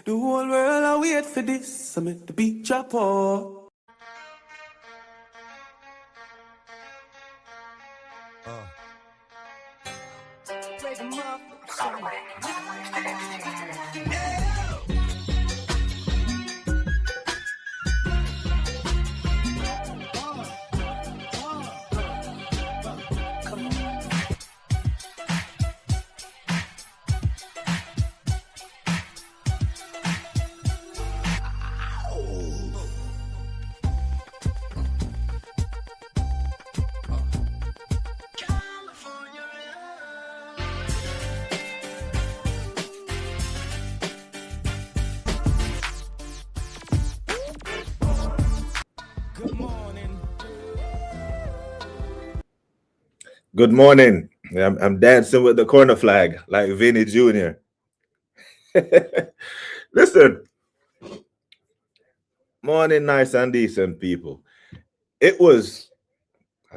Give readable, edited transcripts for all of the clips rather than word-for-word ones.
The whole world I wait for this. I make the beat drop off. Good morning. I'm dancing with the corner flag like Vinny Jr. Listen, morning, nice and decent people. I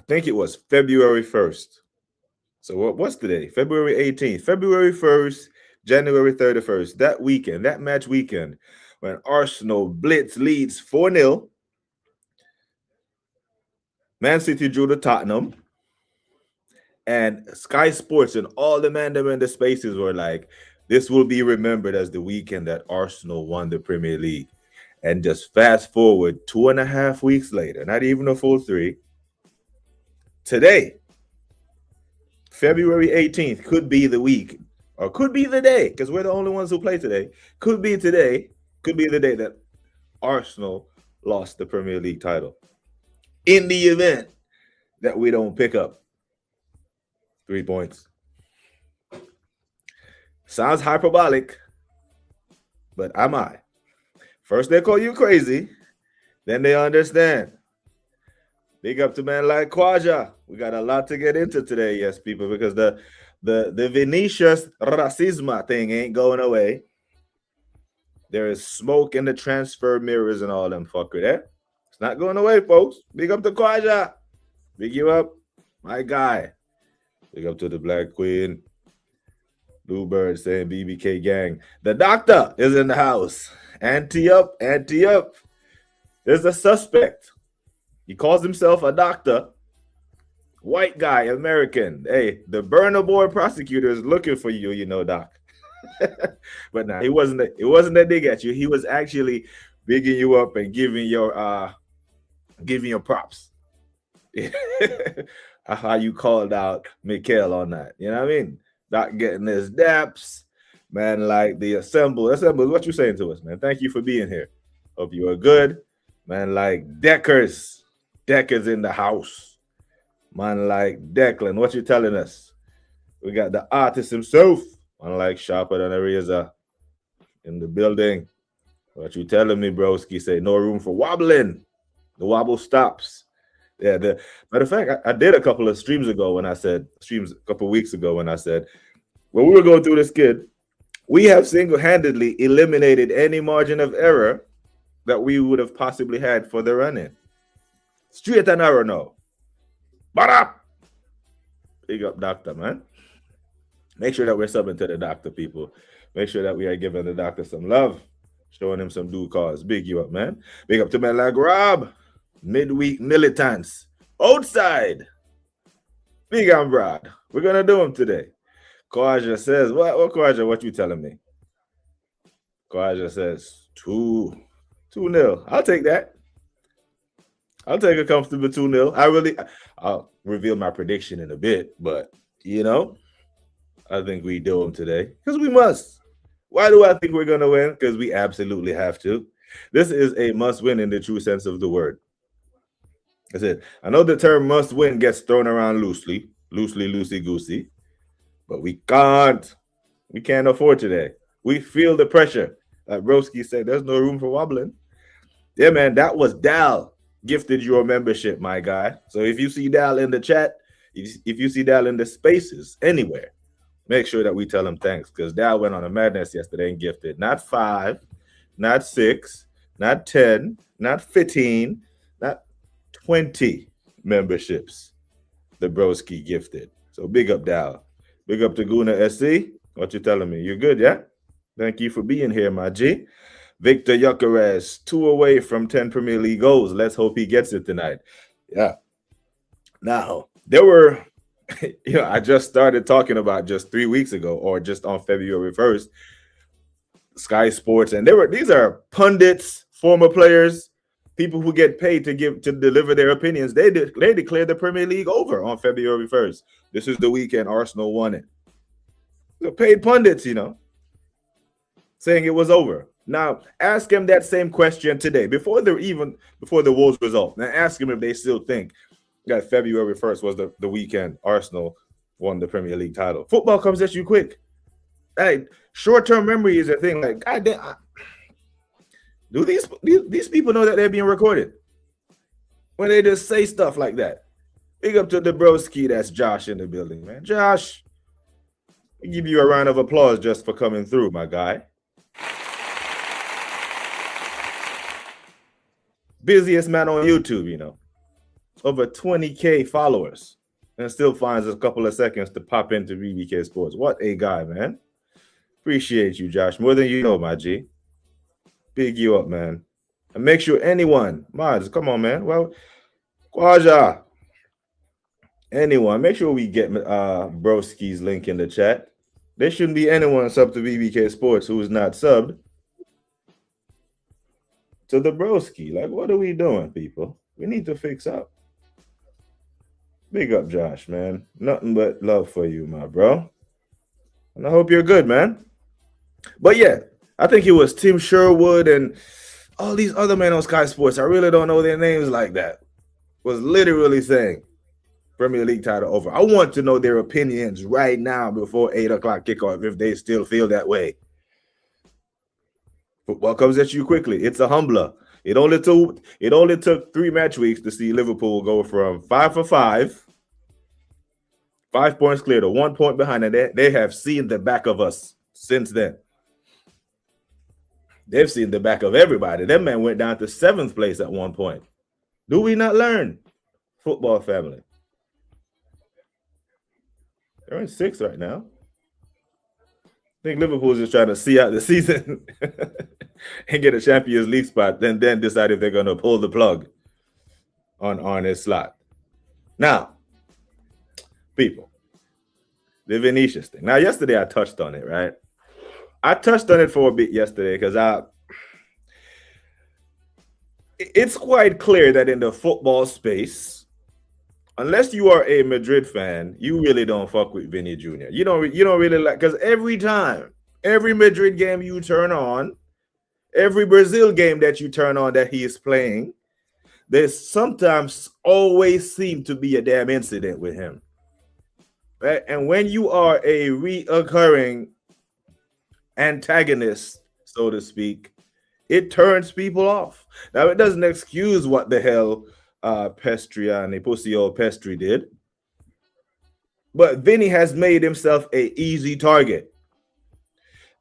think it was February 1st. So what's today? February 18th. February 1st, January 31st. That weekend, that match weekend, when Arsenal blitz leads 4-0. Man City drew to Tottenham. And Sky Sports and all the men that were in the spaces were like, this will be remembered as the weekend that Arsenal won the Premier League. And just fast forward 2.5 weeks later, not even a full 3. Today, February 18th, could be the week or could be the day, because we're the only ones who play today. Could be today, could be the day that Arsenal lost the Premier League title. In the event that we don't pick up 3 points. Sounds hyperbolic, but am I? First they call you crazy, then they understand. Big up to man like Kwaja. We got a lot to get into today, yes, people, because the Vinicius racism thing ain't going away. There is smoke in the transfer mirrors and all them fucker there. It's not going away, folks. Big up to Kwaja. Big you up, my guy. Big up to the Black Queen. Bluebird saying BBK gang. The doctor is in the house. Ante up, ante up. There's a suspect. He calls himself a doctor. White guy, American. Hey, the Burner Board prosecutor is looking for you, you know, Doc. But nah, it wasn't that dig at you. He was actually bigging you up and giving your props. How you called out Mikhail on that. You know what I mean? Not getting his daps, man, like the assemble. What you saying to us, man? Thank you for being here. Hope you are good. Man, like Decker's in the house. Man, like Declan, what you telling us? We got the artist himself, unlike Sharper than a razor, in the building. What you telling me, broski? Say no room for wobbling. The wobble stops. Yeah, matter of fact, I did a couple of streams a couple of weeks ago when I said, when we were going through this kid, we have single-handedly eliminated any margin of error that we would have possibly had for the run-in. Straight and arrow now. Up. Big up, doctor, man. Make sure that we're subbing to the doctor, people. Make sure that we are giving the doctor some love, showing him some due cause. Big you up, man. Big up to man like Rob. Midweek militants outside. Big and broad. We're gonna do them today. Kwaja says, what Kwaja, what you telling me? Kwaja says 2-0. I'll take that. I'll take a comfortable 2-0. I'll reveal my prediction in a bit, but you know, I think we do them today because we must. Why do I think we're gonna win? Because we absolutely have to. This is a must win in the true sense of the word. That's it. I know the term must win gets thrown around loosey goosey, but we can't afford today. We feel the pressure. Like Broski said, there's no room for wobbling. Yeah, man, that was Dal gifted your membership, my guy. So if you see Dal in the chat, if you see Dal in the spaces anywhere, make sure that we tell him thanks, because Dal went on a madness yesterday and gifted not 5, not 6, not 10, not 15, not 20 memberships the broski gifted. So big up Dow. Big up to Guna SC. What you telling me? You good, yeah? Thank you for being here, my G. Victor Yuckerez, 2 away from 10 Premier League goals. Let's hope he gets it tonight. Yeah. Now, there were, I just started talking about just 3 weeks ago or just on February 1st, Sky Sports, and these are pundits, former players, people who get paid to deliver their opinions. They declared the Premier League over on February 1st. This is the weekend Arsenal won it. The paid pundits, saying it was over. Now, ask him that same question today, before the Wolves result. Now, ask him if they still think that February 1st was the weekend Arsenal won the Premier League title. Football comes at you quick. Hey, short-term memory is a thing. Like, goddamn, do these people know that they're being recorded when they just say stuff like that? Big up to the broski. That's Josh in the building, man. Josh, I give you a round of applause just for coming through, my guy. Busiest man on YouTube, over 20K followers, and still finds a couple of seconds to pop into BBK Sports. What a guy, man. Appreciate you, Josh, more than you know, my G. Big you up, man. And make sure anyone, Mods, come on, man. Well, Kwaja, anyone, make sure we get Broski's link in the chat. There shouldn't be anyone sub to BBK Sports who is not subbed to the Broski. Like, what are we doing, people? We need to fix up. Big up, Josh, man. Nothing but love for you, my bro. And I hope you're good, man. But yeah, I think it was Tim Sherwood and all these other men on Sky Sports. I really don't know their names like that. Was literally saying Premier League title over. I want to know their opinions right now before 8 o'clock kickoff if they still feel that way. Football comes at you quickly. It's a humbler. It only took 3 match weeks to see Liverpool go from 5 for 5, 5 points clear to 1 point behind, and they have seen the back of us since then. They've seen the back of everybody. That man went down to 7th place at one point. Do we not learn, football family? They're in 6th right now. I think Liverpool's just trying to see out the season and get a Champions League spot, then decide if they're going to pull the plug on his slot. Now, people, the Vinicius thing. Now, yesterday I touched on it, right? I touched on it for a bit yesterday because it's quite clear that in the football space, unless you are a Madrid fan, you really don't fuck with Vinny Jr. You don't really like, because every Madrid game you turn on, every Brazil game that you turn on that he is playing, there's sometimes always seem to be a damn incident with him. Right? And when you are a reoccurring antagonist, so to speak, it turns people off. Now, it doesn't excuse what the hell Pestriani, pussy old Pestri did. But Vinny has made himself an easy target.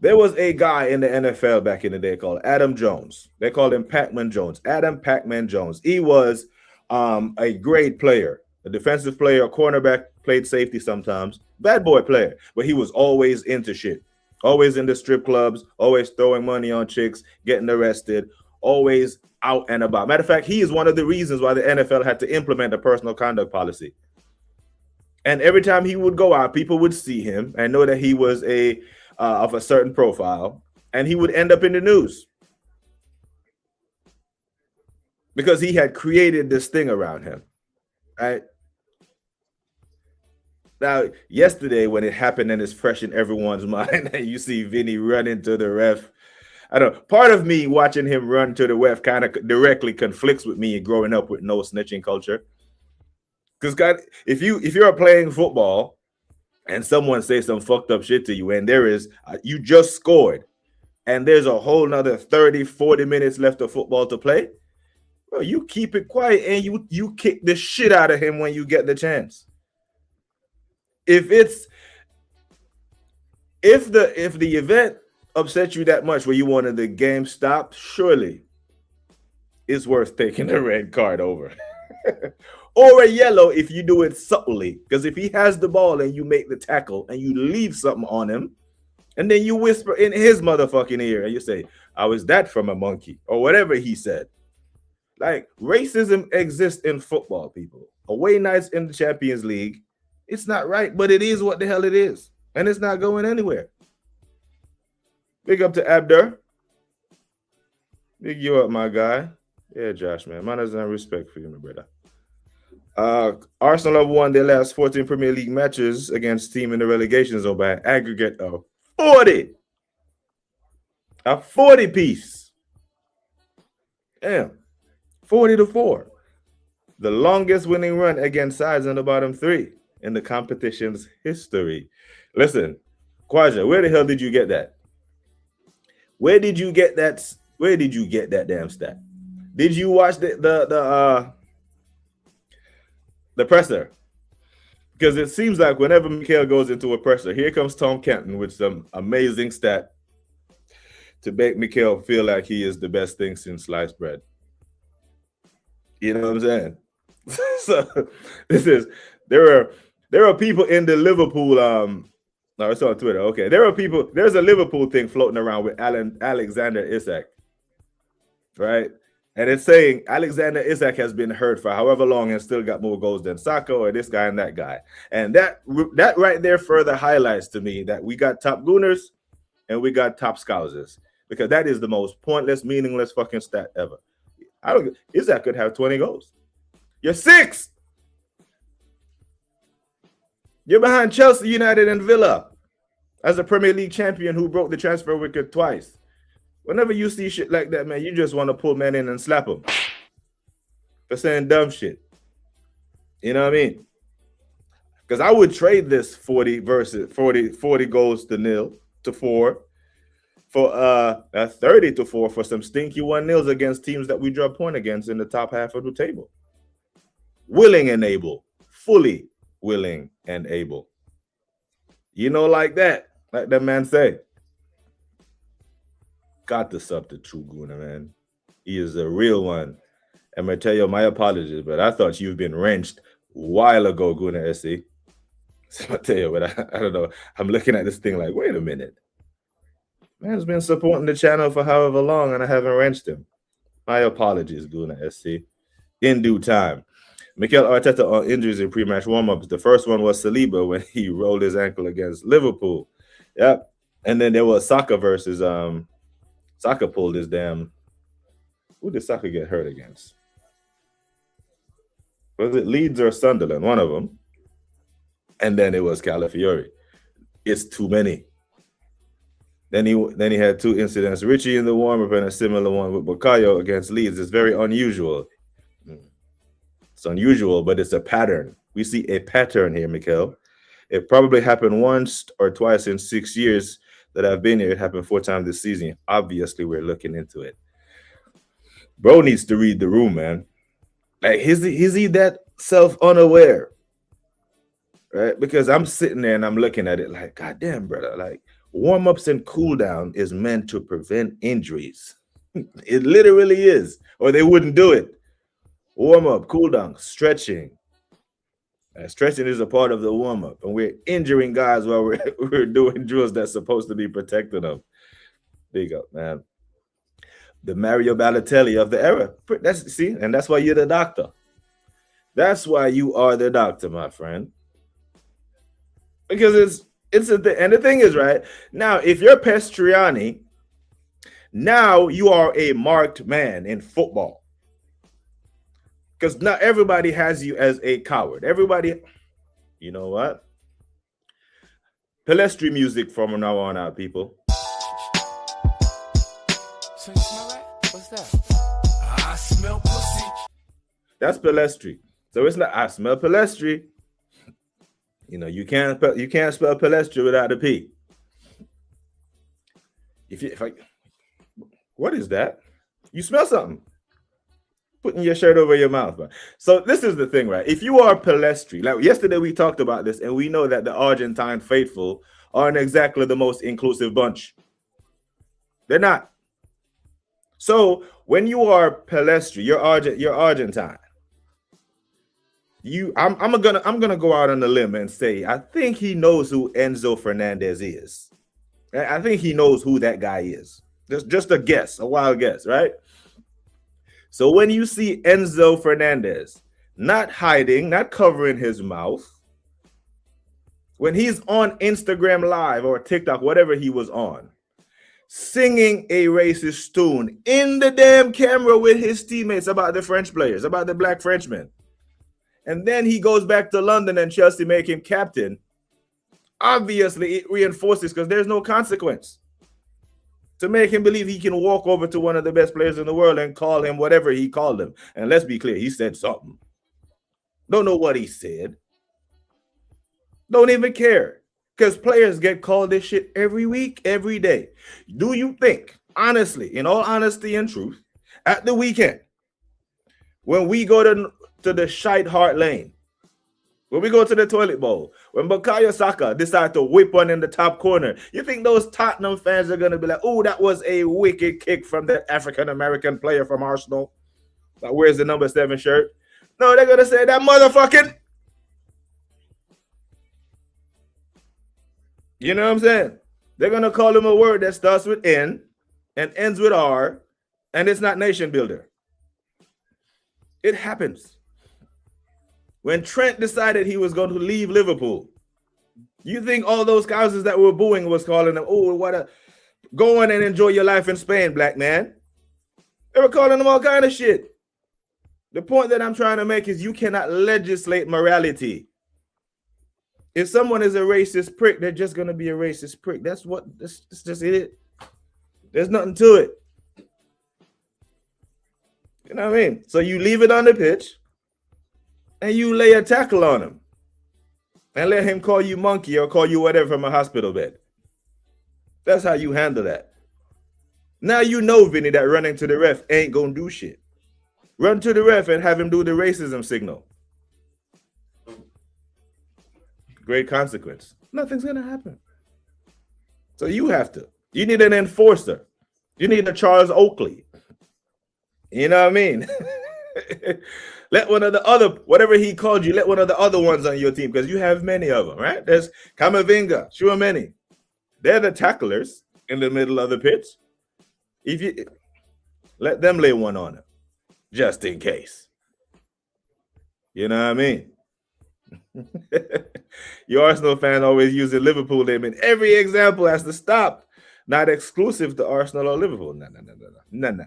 There was a guy in the NFL back in the day called Adam Jones. They called him Pac-Man Jones. Adam Pac-Man Jones. He was a great player, a defensive player, a cornerback, played safety sometimes. Bad boy player, but he was always into shit. Always in the strip clubs, always throwing money on chicks, getting arrested, always out and about. Matter of fact, he is one of the reasons why the NFL had to implement a personal conduct policy. And every time he would go out, people would see him and know that he was of a certain profile, and he would end up in the news because he had created this thing around him, right? Now, yesterday when it happened and it's fresh in everyone's mind, and you see Vinny run into the ref, I don't know. Part of me watching him run to the ref kind of directly conflicts with me growing up with no snitching culture. Because God, if you're playing football and someone says some fucked up shit to you, and there is you just scored, and there's a whole nother 30, 40 minutes left of football to play, well, you keep it quiet and you kick the shit out of him when you get the chance. If the event upset you that much where you wanted the game stopped, surely it's worth taking the red card over. Or a yellow if you do it subtly. Because if he has the ball and you make the tackle and you leave something on him And then you whisper in his motherfucking ear and you say, "How is that from a monkey?" Or whatever he said. Like, racism exists in football, people. Away nights in the Champions League, it's not right, but it is what the hell it is. And it's not going anywhere. Big up to Abdur. Big you up, my guy. Yeah, Josh, man. Manners and respect for you, my brother. Arsenal have won their last 14 Premier League matches against team in the relegation zone by an aggregate of 40. A 40 piece. Damn. 40-4. The longest winning run against sides in the bottom three in the competition's history. Listen, Kwaja, where the hell did you get that? Where did you get that? Where did you get that damn stat? Did you watch the presser? Because it seems like whenever Mikel goes into a presser, here comes Tom Canton with some amazing stat to make Mikel feel like he is the best thing since sliced bread. You know what I'm saying? So there are people in the Liverpool no, it's on Twitter. Okay, there's a Liverpool thing floating around with Alexander Isak, right? And it's saying Alexander Isak has been hurt for however long and still got more goals than Saka or this guy and that guy. And that right there further highlights to me that we got top gooners and we got top scousers, because that is the most pointless, meaningless fucking stat ever. Isak could have 20 goals. You're sixth. You're behind Chelsea, United, and Villa as a Premier League champion who broke the transfer record twice. Whenever you see shit like that, man, you just want to pull men in and slap them for saying dumb shit. You know what I mean? Because I would trade this 40 goals to 0 to 4 for a 30-4 for some stinky 1-0s against teams that we drop point against in the top half of the table. Willing and able, fully willing and able. You know, like that man say. Got to sub to True Gooner, man. He is a real one. I'm gonna tell you my apologies, but I thought you've been wrenched a while ago, Gooner SC. So I tell you, but I don't know. I'm looking at this thing like, wait a minute. Man's been supporting the channel for however long, and I haven't wrenched him. My apologies, Gooner SC. In due time. Mikel Arteta on injuries in pre-match warm-ups. The first one was Saliba when he rolled his ankle against Liverpool. Yep. And then there was Saka versus Saka pulled his damn. Who did Saka get hurt against? Was it Leeds or Sunderland? One of them. And then it was Calafiori. It's too many. Then he had two incidents. Richie in the warm-up and a similar one with Bukayo against Leeds. It's very unusual. It's unusual, but it's a pattern. We see a pattern here, Mikel. It probably happened once or twice in 6 years that I've been here. It happened 4 times this season. Obviously, we're looking into it. Bro needs to read the room, man. Like, is he that self-unaware? Right? Because I'm sitting there and I'm looking at it like, God damn, brother. Like, warm-ups and cool-down is meant to prevent injuries. It literally is. Or they wouldn't do it. Warm-up, cool-down, stretching. Stretching is a part of the warm-up. And we're injuring guys while we're doing drills that's supposed to be protecting them. Big up, man. The Mario Balotelli of the era. And that's why you're the doctor. That's why you are the doctor, my friend. Because it's a thing. And the thing is, right, now, if you're Pestriani, now you are a marked man in football. Because not everybody has you as a coward. Everybody, you know what? Pelestri music from now on out, people. So you smell that? What's that? I smell pussy. That's Pelestri. So it's not I smell Pelestri. You know, you can't spell Pelestri without a P. What is that? You smell something. Putting your shirt over your mouth. Bro. So this is the thing, right? If you are Pelestri, like yesterday we talked about this, and we know that the Argentine faithful aren't exactly the most inclusive bunch. They're not. So when you are Pelestri, you're Argentine. I'm gonna go out on a limb and say I think he knows who Enzo Fernandez is. I think he knows who that guy is. Just a guess, a wild guess, right? So when you see Enzo Fernandez not hiding, not covering his mouth, when he's on Instagram Live or TikTok, whatever he was on, singing a racist tune in the damn camera with his teammates about the French players, about the black Frenchmen, and then he goes back to London and Chelsea make him captain, obviously it reinforces, because there's no consequence, to make him believe he can walk over to one of the best players in the world and call him whatever he called him. And let's be clear, he said something. Don't know what he said. Don't even care, because players get called this shit every week, every day. Do you think, honestly, in all honesty and truth, at the weekend, when we go to the shite heart lane, when we go to the toilet bowl, when Bukayo Saka decide to whip one in the top corner, you think those Tottenham fans are going to be like, oh, that was a wicked kick from that African-American player from Arsenal that wears the number 7 shirt? No, they're going to say that motherfucking... You know what I'm saying? They're going to call him a word that starts with N and ends with R, and it's not nation builder. It happens. When Trent decided he was going to leave Liverpool, you think all those cousins that were booing was calling him, oh, what a... Go on and enjoy your life in Spain, black man. They were calling him all kind of shit. The point that I'm trying to make is you cannot legislate morality. If someone is a racist prick, they're just going to be a racist prick. That's just it. There's nothing to it. You know what I mean? So you leave it on the pitch and you lay a tackle on him and let him call you monkey or call you whatever from a hospital bed. That's how you handle that. Now you know, Vinny, that running to the ref ain't going to do shit. Run to the ref and have him do the racism signal. Great consequence. Nothing's going to happen. So you have to. You need an enforcer. You need a Charles Oakley. You know what I mean? Let one of the other, whatever he called you, let one of the other ones on your team, because you have many of them, right? There's Camavinga, Tchouaméni. They're the tacklers in the middle of the pitch. If you let them lay one on him, just in case. You know what I mean? Your Arsenal fan always use the Liverpool name in every example as to stop. Not exclusive to Arsenal or Liverpool. No.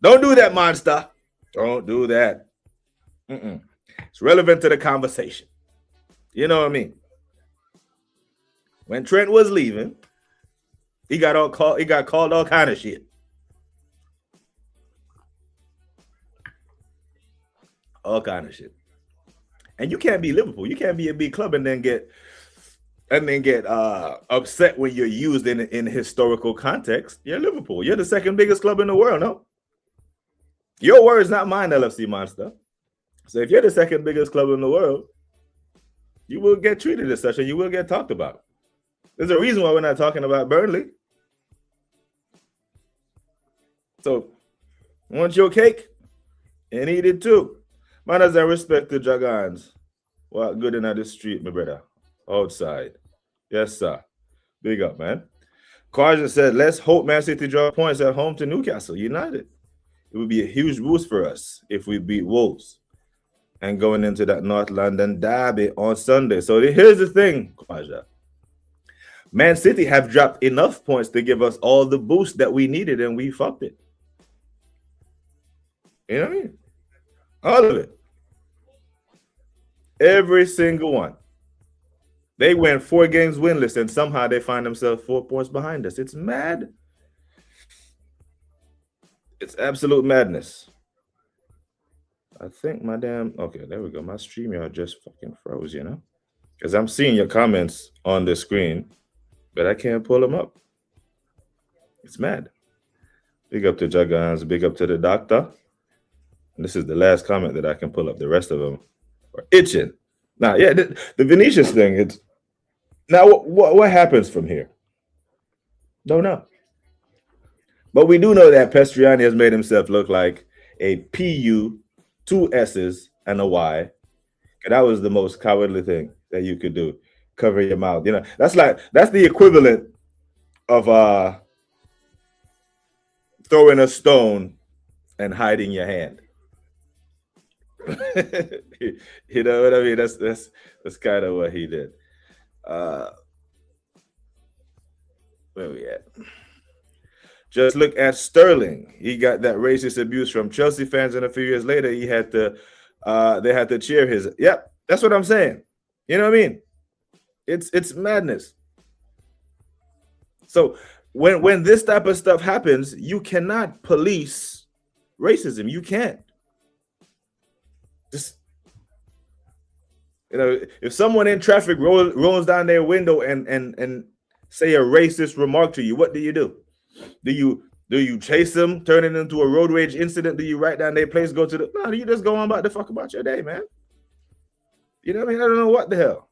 Don't do that, monster. Don't do that. It's relevant to the conversation. You know what I mean? When Trent was leaving, he got called all kind of shit. All kind of shit. And you can't be Liverpool. You can't be a big club and then get upset when you're used in historical context. You're Liverpool. You're the second biggest club in the world, no? Your words, not mine, LFC Monster. So if you're the second biggest club in the world, you will get treated as such and you will get talked about. There's a reason why we're not talking about Burnley. So, want your cake? And eat it too. Man, as I respect the Dragons, what good in the street, my brother. Outside. Yes, sir. Big up, man. Carja said, let's hope Man City draw points at home to Newcastle United. It would be a huge boost for us if we beat Wolves and going into that North London derby on Sunday. So here's the thing, Carja. Man City have dropped enough points to give us all the boost that we needed, and we fucked it. You know what I mean? All of it. Every single one. They went 4 games winless, and somehow they find themselves 4 points behind us. It's mad. It's absolute madness. I think my damn... Okay, there we go. My StreamYard just fucking froze, you know? Because I'm seeing your comments on the screen, but I can't pull them up. It's mad. Big up to Jagans. Big up to the doctor. And this is the last comment that I can pull up. The rest of them are itching. Now, yeah, the Vinicius thing, it's... Now, what happens from here? Don't know. But we do know that Pestriani has made himself look like a PU, 2 S's, and a Y. And that was the most cowardly thing that you could do. Cover your mouth. You know, that's the equivalent of throwing a stone and hiding your hand. You know what I mean? That's kind of what he did. Where we at? Just look at Sterling. He got that racist abuse from Chelsea fans, and a few years later, they had to cheer his. Yep, that's what I'm saying. You know what I mean? It's madness. So when this type of stuff happens, you cannot police racism. You can't. Just, if someone in traffic rolls down their window and say a racist remark to you, what do you do? Do you chase them, turn it into a road rage incident? Do you write down their place, go to the? No, you just go on about the fuck about your day, man. You know what I mean? I don't know what the hell,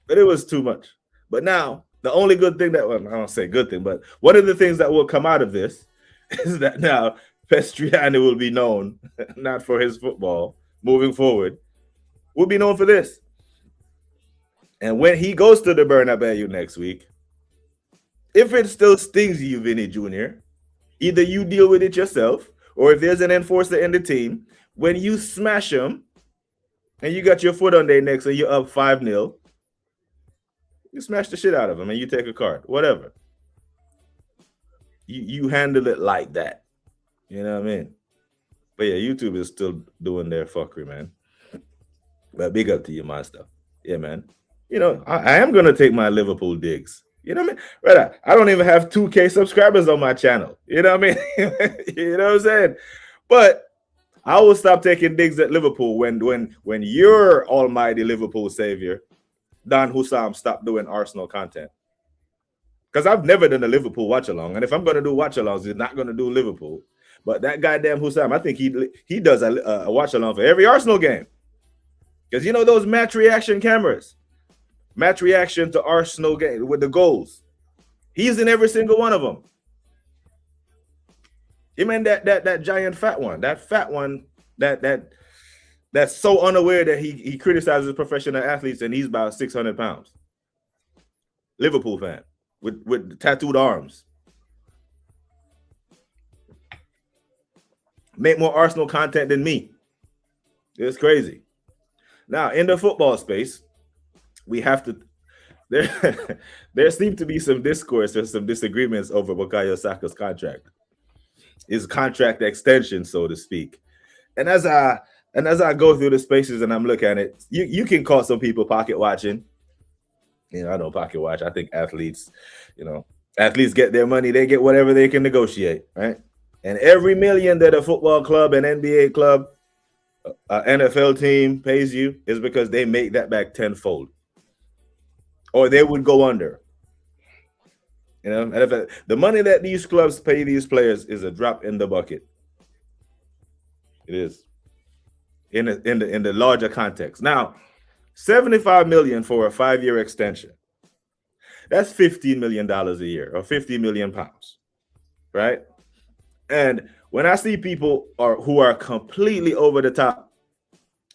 but it was too much. But now the only good thing that, well, I don't say good thing, but one of the things that will come out of this is that now Pestriani will be known not for his football moving forward, will be known for this. And when he goes to the Bernabeu next week, if it still stings you, Vinny Jr., either you deal with it yourself, or if there's an enforcer in the team, when you smash them and you got your foot on their necks and you're up 5-0, you smash the shit out of them and you take a card, whatever. You handle it like that. You know what I mean? But yeah, YouTube is still doing their fuckery, man. But big up to you, my stuff. Yeah, man. I am going to take my Liverpool digs. You know what I mean? Right. I don't even have 2K subscribers on my channel. You know what I mean? You know what I'm saying? But I will stop taking digs at Liverpool when your almighty Liverpool savior, Don Hussam, stopped doing Arsenal content. Because I've never done a Liverpool watch-along. And if I'm going to do watch-alongs, he's not going to do Liverpool. But that goddamn Hussam, I think he does a watch-along for every Arsenal game. Because those match reaction cameras. Match reaction to Arsenal game with the goals. He's in every single one of them. Him and that giant fat one. That fat one that's so unaware that he criticizes professional athletes and he's about 600 pounds. Liverpool fan with tattooed arms. Make more Arsenal content than me. It's crazy. Now, in the football space, we have to. There seem to be some discourse and some disagreements over Bukayo Saka's contract, his contract extension, so to speak. And as I go through the spaces and I'm looking at it, you can call some people pocket watching. I don't pocket watch. I think athletes get their money, they get whatever they can negotiate, right? And every million that a football club, an NBA club, an NFL team pays you is because they make that back tenfold. Or they would go under. And if the money that these clubs pay these players is a drop in the bucket. It is. In the larger context. Now, $75 million for a 5-year extension. That's $15 million a year, or 50 million pounds. Right? And when I see people who are completely over the top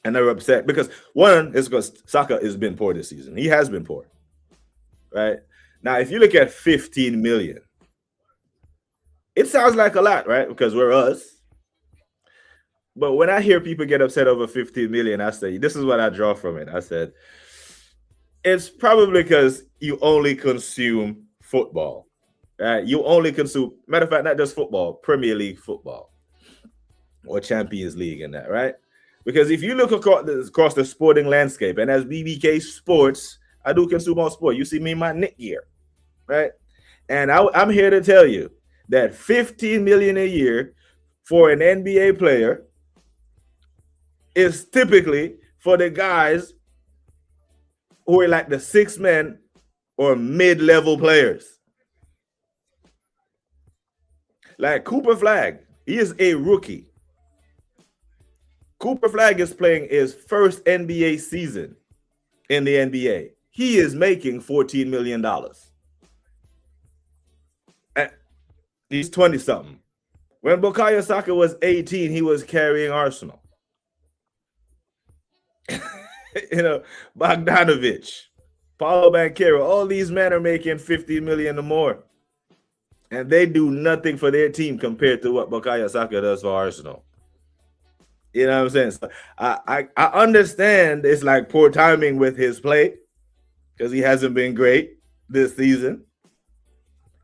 and they're upset, because one is because Saka has been poor this season. He has been poor. Right? Now, if you look at 15 million, it sounds like a lot, right? Because we're us. But when I hear people get upset over 15 million, I say, this is what I draw from it. I said, it's probably because you only consume football. Right? You only consume, matter of fact, not just football, Premier League football or Champions League and that, right? Because if you look across the sporting landscape, and as BBK Sports, I do consume all sport. You see me in my Nick gear, right? And I'm here to tell you that 15 million a year for an NBA player is typically for the guys who are like the 6 men or mid-level players. Like Cooper Flagg, he is a rookie. Cooper Flagg is playing his first NBA season in the NBA. He is making $14 million. And he's 20-something. When Bukayo Saka was 18, he was carrying Arsenal. Bogdanovic, Paulo Banchero, all these men are making 50 million or more. And they do nothing for their team compared to what Bukayo Saka does for Arsenal. You know what I'm saying? So I understand it's like poor timing with his play because he hasn't been great this season.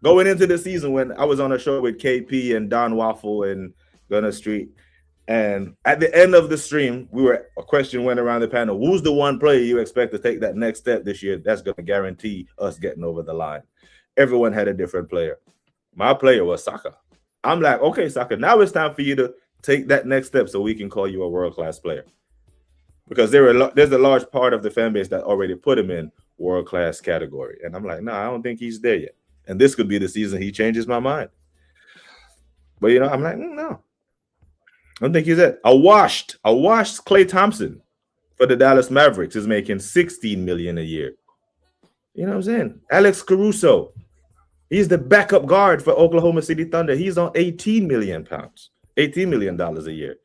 Going into the season when I was on a show with KP and Don Waffle and Gunner Street, and at the end of the stream, a question went around the panel: who's the one player you expect to take that next step this year that's going to guarantee us getting over the line? Everyone had a different player. My player was Saka. I'm like, okay, Saka, now it's time for you to take that next step so we can call you a world-class player. Because there's a large part of the fan base that already put him in world-class category. And I'm like, no, I don't think he's there yet. And this could be the season he changes my mind. But, I'm like, no. I don't think he's it. A washed Klay Thompson for the Dallas Mavericks is making $16 million a year. You know what I'm saying? Alex Caruso, he's the backup guard for Oklahoma City Thunder. He's on 18 million pounds, $18 million a year.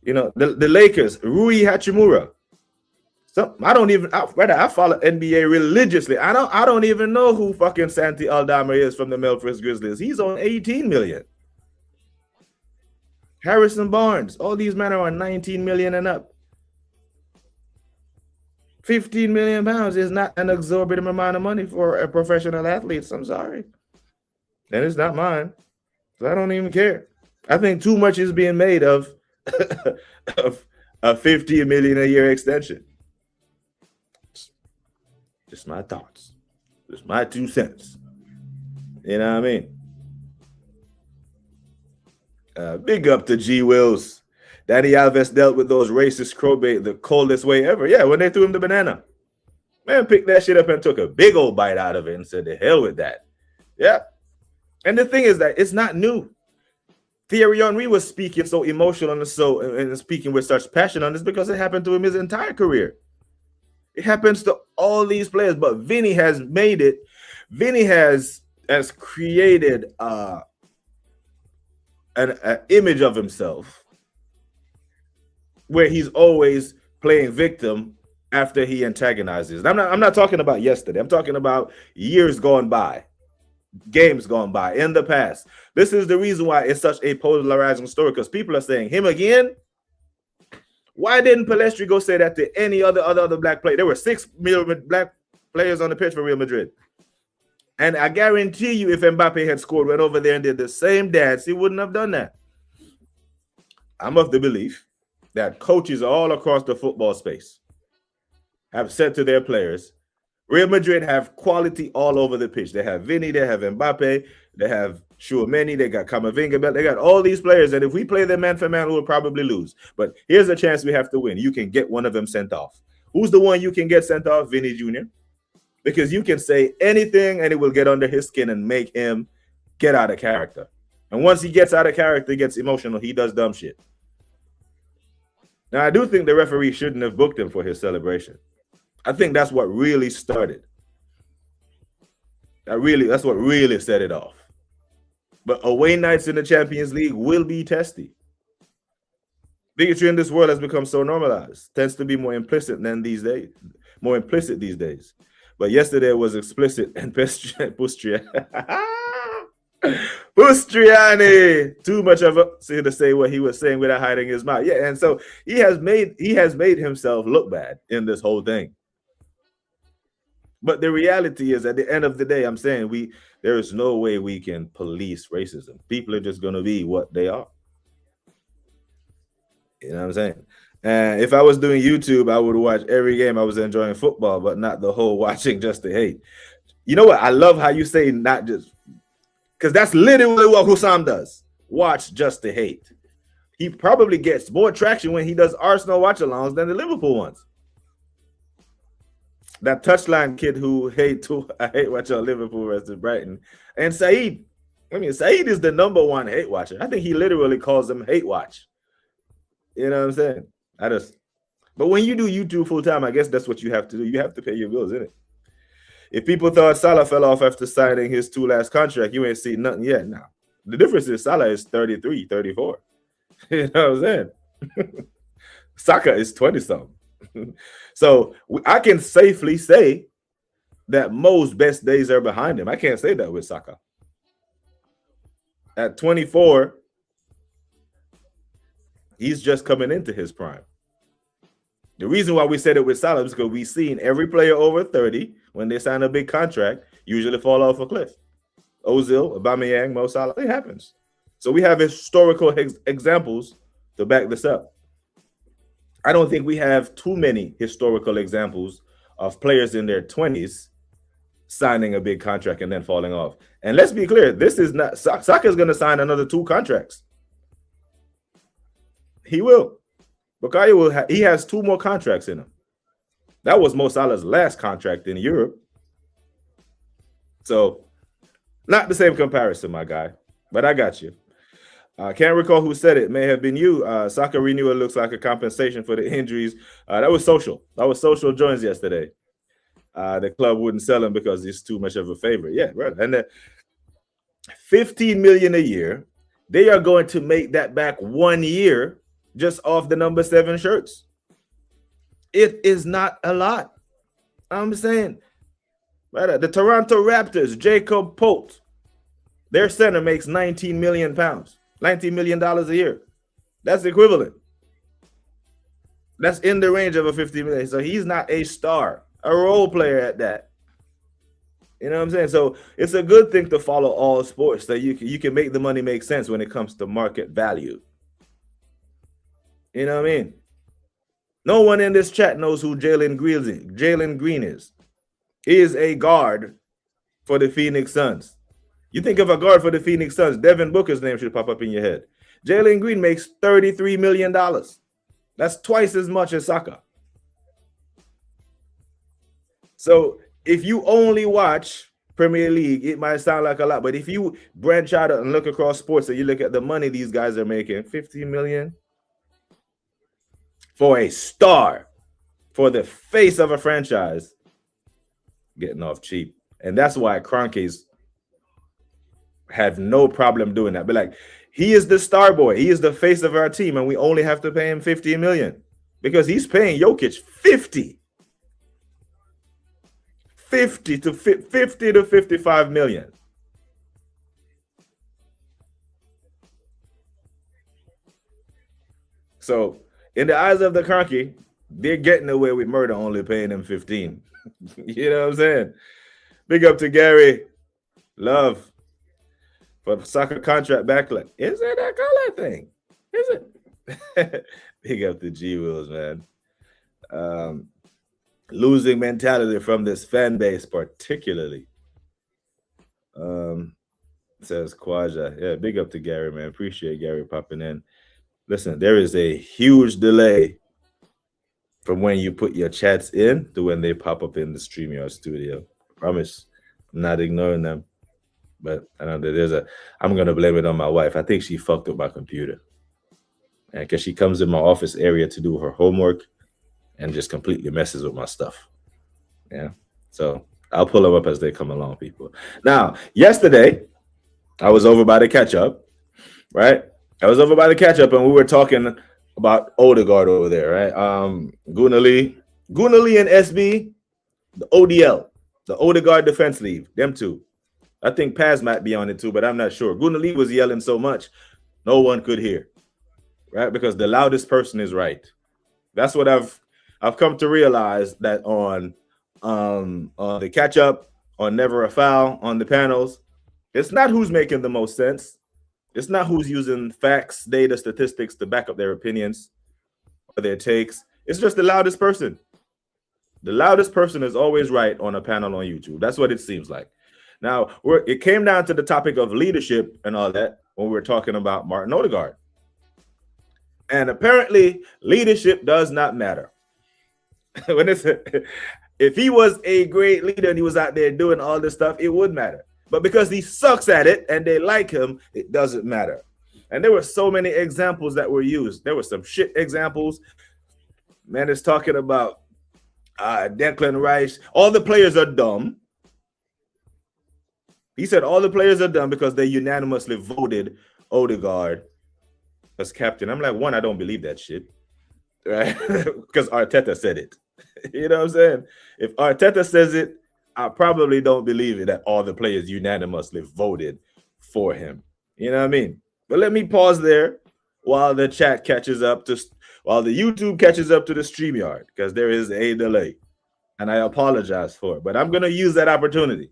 The Lakers, Rui Hachimura. I follow NBA religiously. I don't even know who fucking Santi Aldama is from the Memphis Grizzlies. He's on 18 million. Harrison Barnes, all these men are on 19 million and up. 15 million pounds is not an exorbitant amount of money for a professional athlete. I'm sorry. And it's not mine. So I don't even care. I think too much is being made of a 50 million a year extension. Just my thoughts. Just my 2 cents. You know what I mean? Big up to G. Wills. Danny Alves dealt with those racist crowbait the coldest way ever. Yeah, when they threw him the banana. Man picked that shit up and took a big old bite out of it and said, the hell with that. Yeah. And the thing is that it's not new. Thierry Henry was speaking so emotional and speaking with such passion on this because it happened to him his entire career. It happens to all these players, but Vinny has made it. Vinny has created an image of himself where he's always playing victim after he antagonizes. I'm not talking about yesterday. I'm talking about years gone by, games gone by, in the past. This is the reason why it's such a polarizing story, because people are saying, him again? Why didn't Palestri go say that to any other black player? There were 6 black players on the pitch for Real Madrid. And I guarantee you, if Mbappe had scored, went over there and did the same dance, he wouldn't have done that. I'm of the belief that coaches all across the football space have said to their players, Real Madrid have quality all over the pitch. They have Vinny, they have Mbappe, they have Tchouameni, they got Camavinga, they got all these players. And if we play them man for man, we'll probably lose. But here's a chance we have to win. You can get one of them sent off. Who's the one you can get sent off? Vinny Jr. Because you can say anything and it will get under his skin and make him get out of character. And once he gets out of character, he gets emotional, he does dumb shit. Now, I do think the referee shouldn't have booked him for his celebration. I think that's what really started. That's what really set it off. But away nights in the Champions League will be testy. Bigotry in this world has become so normalized. Tends to be more implicit these days. But yesterday was explicit and Pustriani. Too much of a to say what he was saying without hiding his mouth. Yeah, and so he has made himself look bad in this whole thing. But the reality is, at the end of the day, I'm saying there is no way we can police racism. People are just going to be what they are. You know what I'm saying? And if I was doing YouTube, I would watch every game. I was enjoying football, but not the whole watching just to hate. You know what? I love how you say not just, because that's literally what Hussam does. Watch just to hate. He probably gets more traction when he does Arsenal watch-alongs than the Liverpool ones. That touchline kid who I hate watching Liverpool versus Brighton. And Saeed. Saeed is the number one hate watcher. I think he literally calls them hate watch. You know what I'm saying? But when you do YouTube full time, I guess that's what you have to do. You have to pay your bills, isn't it? If people thought Salah fell off after signing his 2 last contract, you ain't seen nothing yet. Now, the difference is Salah is 33, 34. You know what I'm saying? Saka is 20-something. So I can safely say that Mo's best days are behind him. I can't say that with Saka. At 24, he's just coming into his prime. The reason why we said it with Salah is because we've seen every player over 30, when they sign a big contract, usually fall off a cliff. Ozil, Aubameyang, Mo Salah, it happens. So we have historical examples to back this up. I don't think we have too many historical examples of players in their 20s signing a big contract and then falling off. And let's be clear, this is not Saka is going to sign another 2 contracts. He will. Bukayo will. He has 2 more contracts in him. That was Mo Salah's last contract in Europe. So, not the same comparison, my guy. But I got you. Can't recall who said it. May have been you. Saka renewal looks like a compensation for the injuries. That was social. That was social joins yesterday. The club wouldn't sell him because he's too much of a favorite. Yeah, right. And $15 million a year. They are going to make that back 1 year just off the number 7 shirts. It is not a lot. I'm saying, right? The Toronto Raptors, Jacob Polt, their center makes 19 million pounds, $19 million a year. That's equivalent. That's in the range of a 50 million. So he's not a star, a role player at that. You know what I'm saying? So it's a good thing to follow all sports, that you can make the money make sense when it comes to market value. You know what I mean? No one in this chat knows who Jalen Green is. He is a guard for the Phoenix Suns. You think of a guard for the Phoenix Suns, Devin Booker's name should pop up in your head. Jalen Green makes $33 million. That's twice as much as Saka. So if you only watch Premier League, it might sound like a lot. But if you branch out and look across sports and you look at the money these guys are making, $50 million for a star, for the face of a franchise, getting off cheap. And that's why Kroenkes have no problem doing that. But like, he is the star boy. He is the face of our team, and we only have to pay him $50 million because he's paying Jokic 50 to 55 million. So in the eyes of the Kroenke, they're getting away with murder, only paying him 15. You know what I'm saying? Big up to Gary Love for the Saka contract backlash. Is it that color thing? Is it? Big up to G Wills, man. Losing mentality from this fan base, particularly. Says Kwaja. Yeah, big up to Gary, man. Appreciate Gary popping in. Listen, there is a huge delay from when you put your chats in to when they pop up in the StreamYard studio. I promise, I'm not ignoring them. But I know I'm gonna blame it on my wife. I think she fucked up my computer. And because she comes in my office area to do her homework and just completely messes with my stuff. Yeah. So I'll pull them up as they come along, people. Now, yesterday, I was over by the catch-up, right? I was over by the catch-up, and we were talking about Odegaard over there, right? Gunali and SB, the ODL, the Odegaard Defense League, them two. I think Paz might be on it too, but I'm not sure. Gunali was yelling so much, no one could hear, right? Because the loudest person is right. That's what I've come to realize, that on the catch-up, on Never a Foul, on the panels, it's not who's making the most sense. It's not who's using facts, data, statistics to back up their opinions or their takes. It's just the loudest person. The loudest person is always right on a panel on YouTube. That's what it seems like. Now, it came down to the topic of leadership and all that when we were talking about Martin Odegaard. And apparently, leadership does not matter. If he was a great leader and he was out there doing all this stuff, it would matter. But because he sucks at it and they like him, it doesn't matter. And there were so many examples that were used. There were some shit examples. Man is talking about Declan Rice. All the players are dumb. He said all the players are dumb because they unanimously voted Odegaard as captain. I'm like, one, I don't believe that shit. right? Because Arteta said it. You know what I'm saying? If Arteta says it, I probably don't believe it that all the players unanimously voted for him. You know what I mean? But let me pause there while the chat catches up to while the YouTube catches up to the StreamYard, because there is a delay. And I apologize for it. But I'm gonna use that opportunity.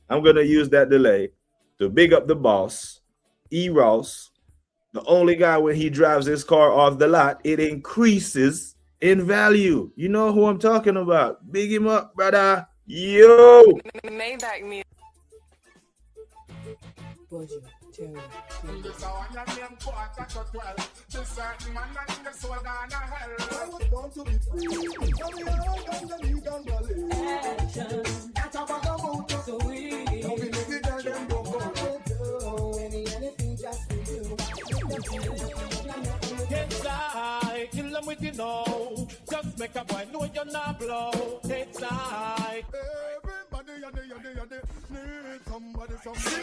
I'm gonna use that delay to big up the boss, E. Ross, the only guy when he drives his car off the lot, it increases in value. You know who I'm talking about. Big him up, brother. Yo. Maybach music. Kill them with you know. Just make a boy know you're not blow. It's like everybody need somebody,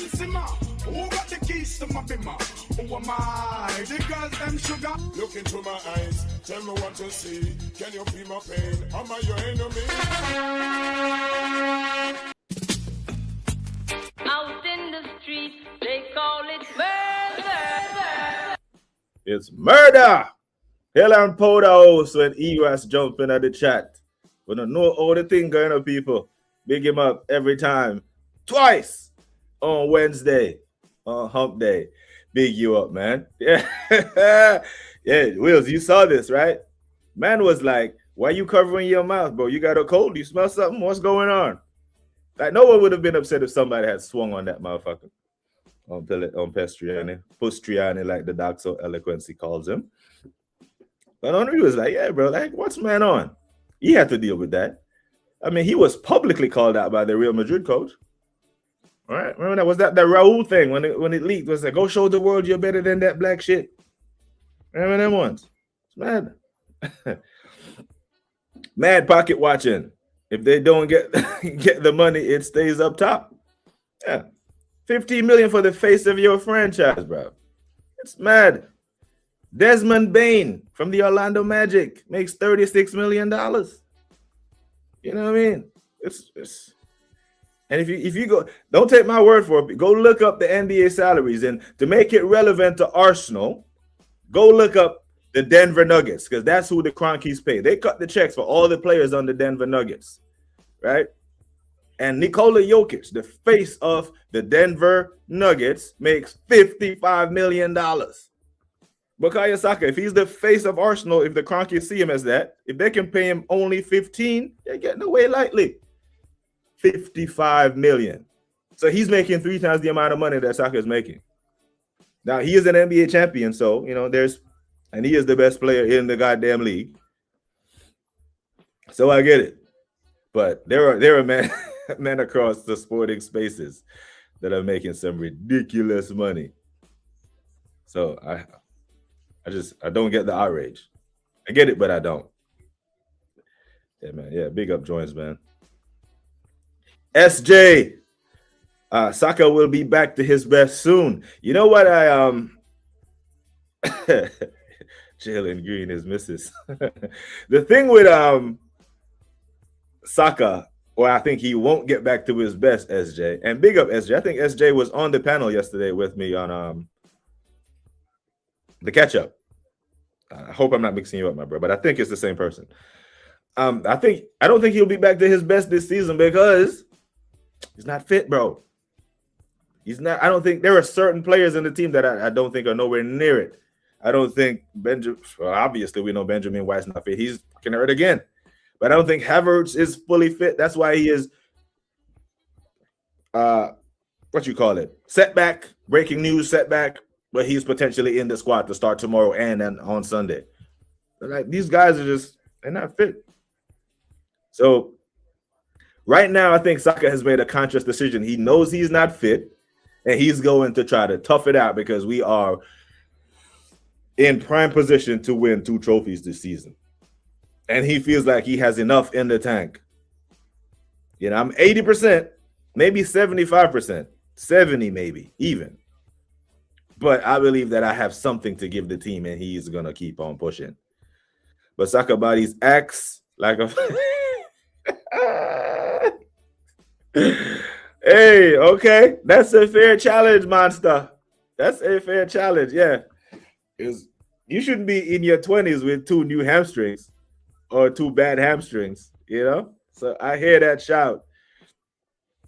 Simmer, who got the keys to my bimmer? Who am I? The girls them sugar. Look into my eyes, tell me what you see. Can you feel my pain? Am I your enemy? Out in the street, they call it murder. It's murder. Hell and powder house when E-Ras jump in at the chat. We don't know all the thing going on, people. Big him up every time. Twice on Wednesday, on hump day. Big you up, man. Yeah. Yeah, Wills, you saw this, right? Man was like, why you covering your mouth, bro? You got a cold? You smell something? What's going on? Like, no one would have been upset if somebody had swung on that motherfucker. On Pestriani, like the doc so eloquently calls him. But Henry was like, yeah, bro, like, what's man on? He had to deal with that. I mean, he was publicly called out by the Real Madrid coach. All right, remember that? Was that the Raul thing when it leaked? Was like, go show the world you're better than that black shit. Remember them ones? It's mad. Mad pocket watching. If they don't get the money, it stays up top. Yeah. 15 million for the face of your franchise, bro. It's mad. Desmond Bain from the Orlando Magic makes $36 million. You know what I mean? It's and if you go, don't take my word for it. Go look up the NBA salaries, and to make it relevant to Arsenal, go look up the Denver Nuggets, because that's who the Cronkies pay. They cut the checks for all the players on the Denver Nuggets, right? And Nikola Jokic, the face of the Denver Nuggets, makes $55 million. Bukayo Saka, if he's the face of Arsenal, if the Cronkies see him as that, if they can pay him only 15, they're getting away lightly. 55 million. So he's making 3 times the amount of money that Saka is making. Now, he is an NBA champion, so, you know, and he is the best player in the goddamn league. So I get it. But there are men across the sporting spaces that are making some ridiculous money. So I don't get the outrage. I get it, but I don't. Yeah, man. Yeah, big up joints, man. SJ, Saka will be back to his best soon. You know what Jalen Green is misses. The thing with Saka, well, I think he won't get back to his best, SJ. And big up SJ. I think SJ was on the panel yesterday with me on the catch up. I hope I'm not mixing you up, my bro, but I think it's the same person. I don't think he'll be back to his best this season because he's not fit, bro. He's not. I don't think there are certain players in the team that I don't think are nowhere near it. I don't think Benjamin. Well, obviously we know Benjamin White's not fit. He's fucking hurt again. But I don't think Havertz is fully fit. That's why he is setback, breaking news setback, but he's potentially in the squad to start tomorrow and on Sunday. But like, these guys they're not fit. So right now, I think Saka has made a conscious decision. He knows he's not fit, and he's going to try to tough it out because we are in prime position to win 2 trophies this season. And he feels like he has enough in the tank. You know, I'm 80%, maybe 75%, 70 maybe, even. But I believe that I have something to give the team, and he's going to keep on pushing. but Saka bodies acts like a. Hey, okay, that's a fair challenge, monster. That's a fair challenge. Yeah, is you shouldn't be in your 20s with 2 new hamstrings or 2 bad hamstrings. You know, so I hear that shout.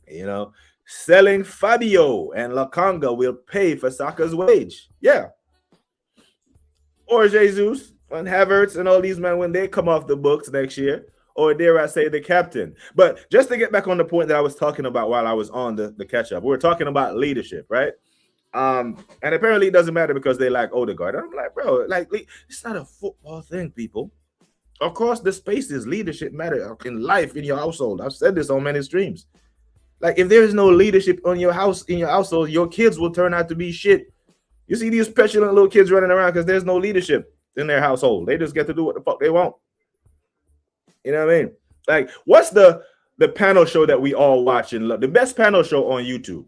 You know, selling Fabio and Lokonga will pay for Saka's wage. Yeah, or Jesus and Havertz and all these men when they come off the books next year. Or dare I say the captain. But just to get back on the point that I was talking about while I was on the catch-up, we were talking about leadership, right? And apparently it doesn't matter because they like Odegaard. I'm like, bro, like it's not a football thing, people. Of course, the spaces, leadership matter in life, in your household. I've said this on many streams. Like if there is no leadership in your household, your kids will turn out to be shit. You see these petulant little kids running around because there's no leadership in their household. They just get to do what the fuck they want. You know what I mean? Like, what's the panel show that we all watch and love? The best panel show on YouTube.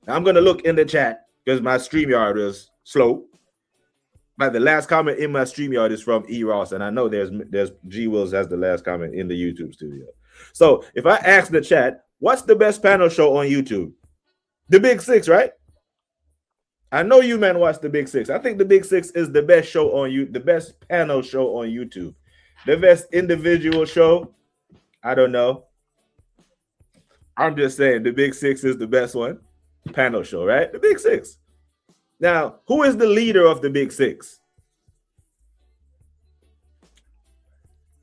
Now, I'm gonna look in the chat because my StreamYard is slow. Like the last comment in my StreamYard is from E. Ross, and I know there's G Wills has the last comment in the YouTube studio. So if I ask the chat, what's the best panel show on YouTube? The Big Six, right? I know you men watch the Big Six. I think the Big Six is the best show on you, the best panel show on YouTube. The best individual show, I don't know. I'm just saying the Big Six is the best one. Panel show, right? The Big Six. Now, who is the leader of the Big Six?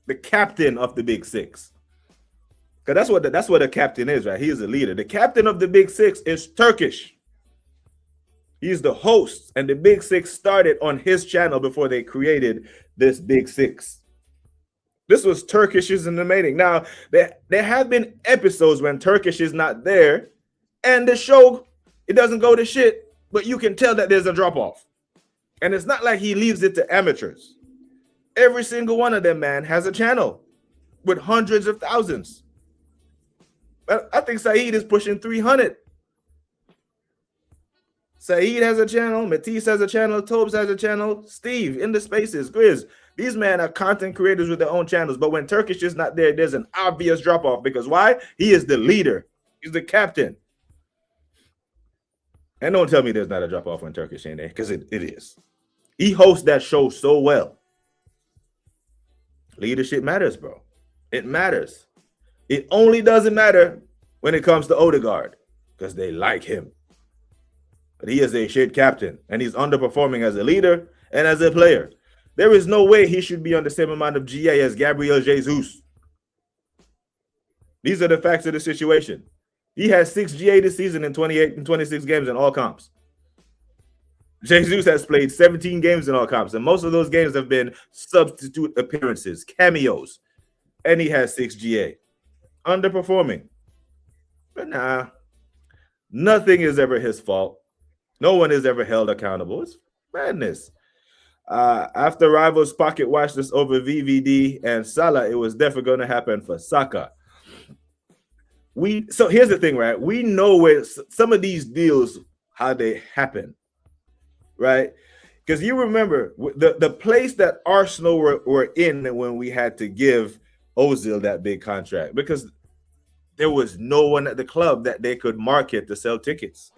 The captain of the Big Six. Because that's what a captain is, right? He is the leader. The captain of the Big Six is Turkish. He's the host, and the Big Six started on his channel before they created this Big Six. This was Turkish is in the making. Now, there have been episodes when Turkish is not there, and the show, it doesn't go to shit, but you can tell that there's a drop-off. And it's not like he leaves it to amateurs. Every single one of them, man, has a channel with hundreds of thousands. I think Saeed is pushing 300. Saeed has a channel, Matisse has a channel, Tobes has a channel, Steve in the spaces, Grizz. These men are content creators with their own channels, but when Turkish is not there, there's an obvious drop-off because why? He is the leader. He's the captain. And don't tell me there's not a drop-off when Turkish ain't there because it is. He hosts that show so well. Leadership matters, bro. It matters. It only doesn't matter when it comes to Odegaard because they like him. But he is a shit captain, and he's underperforming as a leader and as a player. There is no way he should be on the same amount of GA as Gabriel Jesus. These are the facts of the situation. He has 6 GA this season in 28 and 26 games in all comps. Jesus has played 17 games in all comps, and most of those games have been substitute appearances, cameos, and he has 6 GA. Underperforming. But nah, nothing is ever his fault. No one is ever held accountable. It's madness. After rivals pocket watched this over VVD and Salah, it was definitely going to happen for Saka. So here's the thing, right? We know where some of these deals, how they happen, right? Because you remember the place that Arsenal were in when we had to give Ozil that big contract, because there was no one at the club that they could market to sell tickets.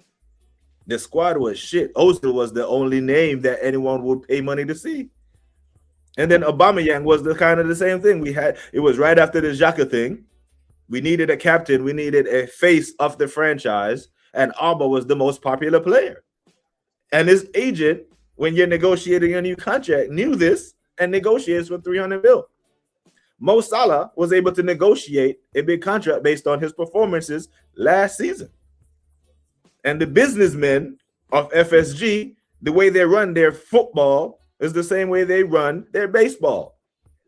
The squad was shit. Ozil was the only name that anyone would pay money to see. And then Aubameyang was the kind of the same thing. It was right after the Xhaka thing. We needed a captain. We needed a face of the franchise. And Alba was the most popular player. And his agent, when you're negotiating a new contract, knew this and negotiates for 300 mil. Mo Salah was able to negotiate a big contract based on his performances last season. And the businessmen of FSG, the way they run their football is the same way they run their baseball.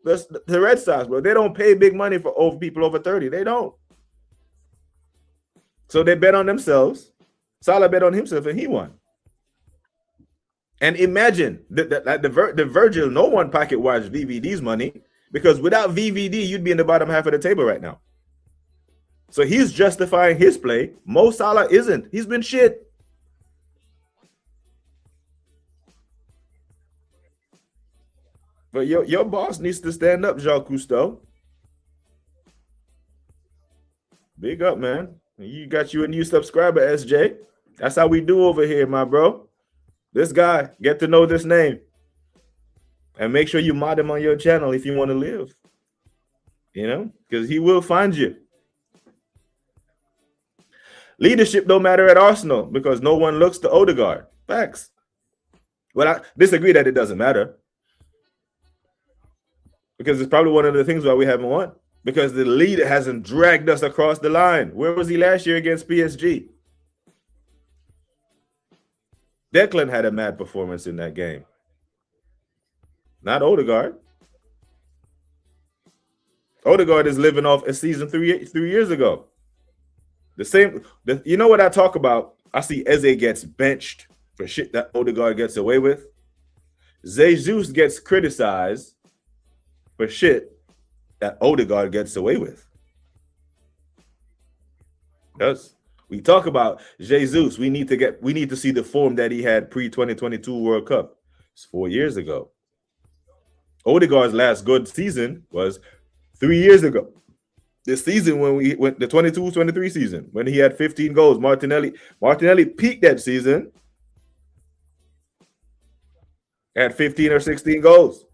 The Red Sox, bro, they don't pay big money for people over 30. They don't. So they bet on themselves. Salah bet on himself, and he won. And imagine the Virgil, no one pocket watched VVD's money, because without VVD, you'd be in the bottom half of the table right now. So he's justifying his play. Mo Salah isn't. He's been shit. But your boss needs to stand up, Jacques Cousteau. Big up, man. You got you a new subscriber, SJ. That's how we do over here, my bro. This guy, get to know this name. And make sure you mod him on your channel if you want to live. You know, because he will find you. Leadership don't matter at Arsenal because no one looks to Odegaard. Facts. Well, I disagree that it doesn't matter. Because it's probably one of the things why we haven't won. Because the leader hasn't dragged us across the line. Where was he last year against PSG? Declan had a mad performance in that game. Not Odegaard. Odegaard is living off a season three years ago. You know what I talk about? I see Eze gets benched for shit that Odegaard gets away with. Jesus gets criticized for shit that Odegaard gets away with. Because we talk about Jesus, we need to see the form that he had pre-2022 World Cup. It's 4 years ago. Odegaard's last good season was 3 years ago. This season when we went the 22-23 season, when he had 15 goals, Martinelli peaked that season at 15 or 16 goals.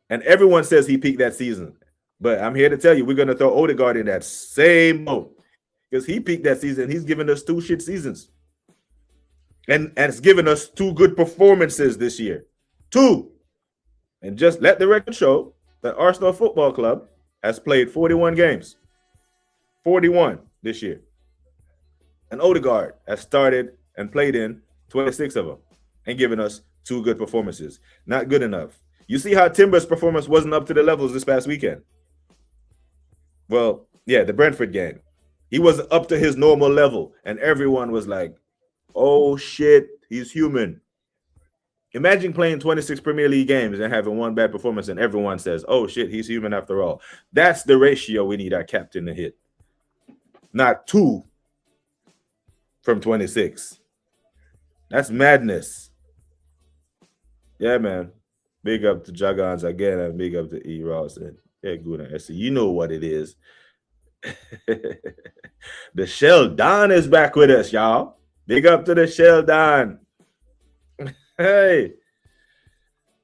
And everyone says he peaked that season. But I'm here to tell you, we're going to throw Odegaard in that same boat. Because he peaked that season. He's given us 2 shit seasons. And it's given us 2 good performances this year. 2. And just let the record show that Arsenal Football Club has played 41 games. 41 this year. And Odegaard has started and played in 26 of them and given us 2 good performances. Not good enough. You see how Timber's performance wasn't up to the levels this past weekend? Well, yeah, the Brentford game. He wasn't up to his normal level. And everyone was like, oh, shit, he's human. Imagine playing 26 Premier League games and having 1 bad performance and everyone says, oh, shit, he's human after all. That's the ratio we need our captain to hit. Not 2 from 26. That's madness. Yeah, man. Big up to Jagons again and big up to E. Ross and good and SC. You know what it is. The Shell Don is back with us, y'all. Big up to the Shell Don. Hey.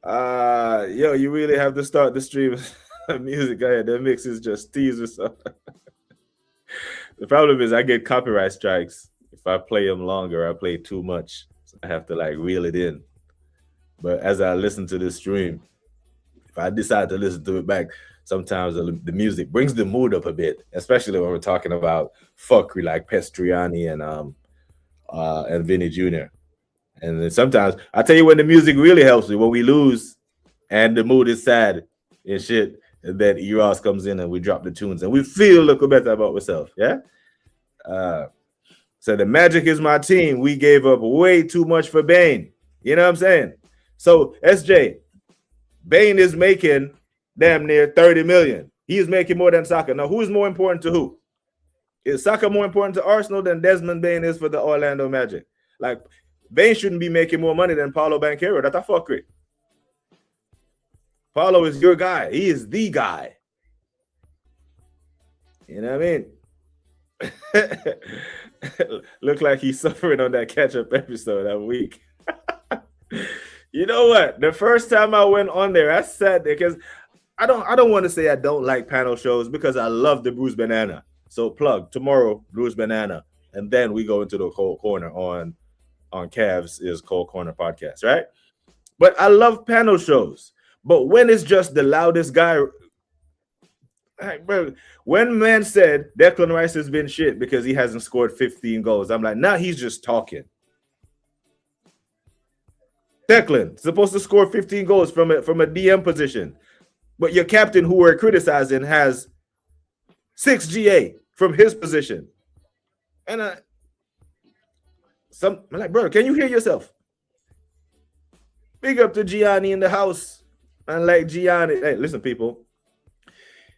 Yo, you really have to start the stream of music. Go ahead. The mix is just teasers. The problem is I get copyright strikes. If I play them longer, I play too much. So I have to like reel it in. But as I listen to this stream, if I decide to listen to it back, sometimes the music brings the mood up a bit, especially when we're talking about fuckery like Pestriani and Vinny Jr. And then sometimes I tell you when the music really helps me, when we lose and the mood is sad and shit, and then Eros comes in and we drop the tunes and we feel a little better about ourselves. Yeah. So the Magic is my team. We gave up way too much for Bane. You know what I'm saying? So SJ, Bane is making damn near 30 million. He is making more than Saka. Now, who is more important to who? Is Saka more important to Arsenal than Desmond Bane is for the Orlando Magic? Like, Bane shouldn't be making more money than Paulo Banchero. That's a fuckery. Paulo is your guy. He is the guy. You know what I mean? Look like he's suffering on that catch-up episode that week. You know what? The first time I went on there, I sat there because I don't want to say I don't like panel shows because I love the Bruce Banana. So plug tomorrow, Bruce Banana, and then we go into the Cold Corner on Cavs is Cold Corner podcast, right? But I love panel shows. But when it's just the loudest guy, like, bro, when man said Declan Rice has been shit because he hasn't scored 15 goals, I'm like, nah, he's just talking. Declan supposed to score 15 goals from a DM position, but your captain, who we're criticizing, has 6 GA from his position. And I'm like, bro, can you hear yourself? Big up to Gianni in the house. And like Gianni, hey, listen, people.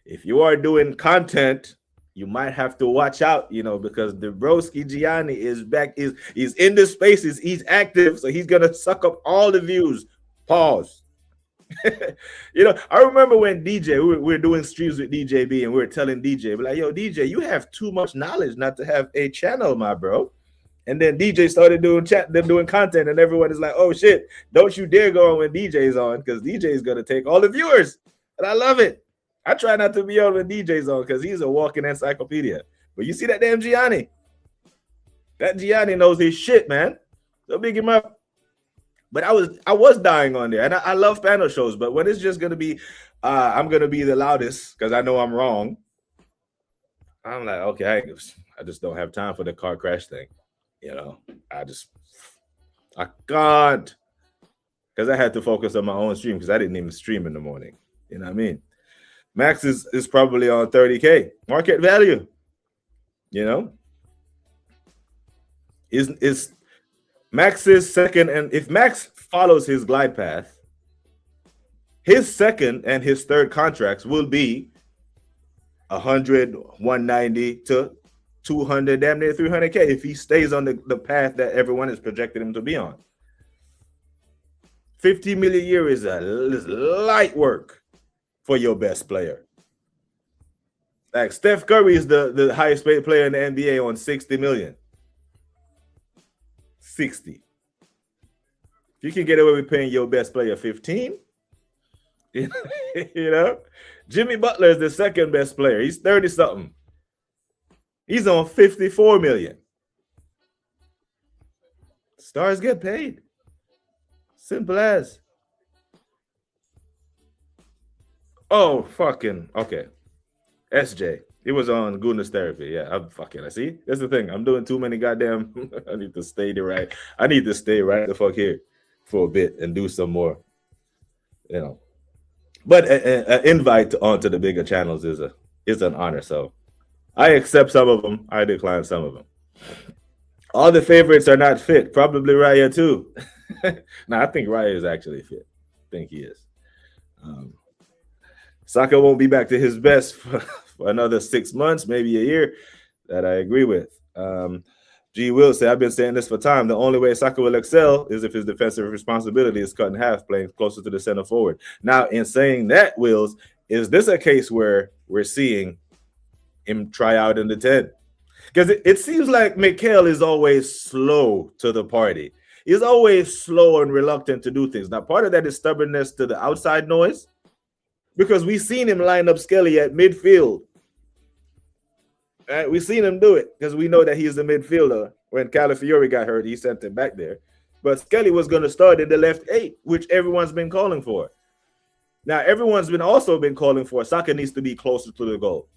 If you are doing content, you might have to watch out, because the broski Gianni is back. He's in the spaces. He's active, so he's gonna suck up all the views. Pause. You know, I remember when DJ, we were doing streams with DJB, and we were telling DJ, like, yo, DJ, you have too much knowledge not to have a channel, my bro. And then DJ started doing content, and everyone is like, oh shit, don't you dare go on when DJ's on, because DJ is gonna take all the viewers. And I love it. I try not to be on when DJ's on because he's a walking encyclopedia. But you see that damn Gianni? That Gianni knows his shit, man. So big him up. But I was dying on there, and I love panel shows. But when it's just gonna be, I'm gonna be the loudest because I know I'm wrong. I'm like, okay, I just don't have time for the car crash thing. You know, I can't, because I had to focus on my own stream because I didn't even stream in the morning. You know what I mean? Max is probably on 30K market value. You know, is Max's second, and if Max follows his glide path, his second and his third contracts will be 100, 190 to 200, damn near 300K if he stays on the path that everyone is projecting him to be on. 50 million a year is light work for your best player. Like Steph Curry is the highest paid player in the NBA on 60 million. 60. If you can get away with paying your best player 15, you know, Jimmy Butler is the second best player. He's 30 something. He's on 54 million. Stars get paid. Simple as. Oh, fucking, okay. SJ. He was on Goodness Therapy. Yeah, I see. That's the thing. I'm doing too many goddamn. I need to stay right the fuck here for a bit and do some more. You know. But an invite onto the bigger channels is an honor. So I accept some of them. I decline some of them. All the favorites are not fit. Probably Raya too. No, I think Raya is actually fit. I think he is. Saka won't be back to his best for another 6 months, maybe a year. That I agree with. G. Will say, I've been saying this for time. The only way Saka will excel is if his defensive responsibility is cut in half, playing closer to the center forward. Now, in saying that, Wills, is this a case where we're seeing him try out in the 10? Because it seems like Mikel is always slow to the party. He's always slow and reluctant to do things. Now, part of that is stubbornness to the outside noise, because we've seen him line up Skelly at midfield. Right? We've seen him do it because we know that he's the midfielder. When Calafiori got hurt, he sent him back there. But Skelly was going to start in the left 8, which everyone's been calling for. Now, everyone's also been calling for Saka needs to be closer to the goal.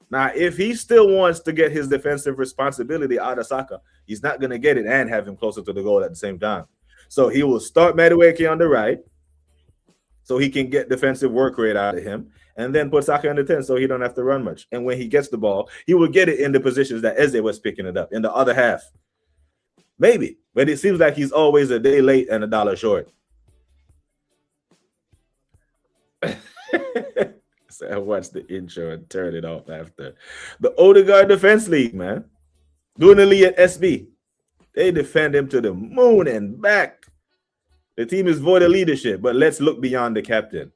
Now, if he still wants to get his defensive responsibility out of Saka, he's not going to get it and have him closer to the goal at the same time. So he will start Madueke on the right so he can get defensive work rate out of him, and then put Saka in the 10 so he don't have to run much. And when he gets the ball, he will get it in the positions that Eze was picking it up in the other half. Maybe, but it seems like he's always a day late and $1 short. So I watched the intro and turned it off after. The Odegaard Defense League, man. Doing the league at SB. They defend him to the moon and back. The team is void of leadership, but let's look beyond the captain.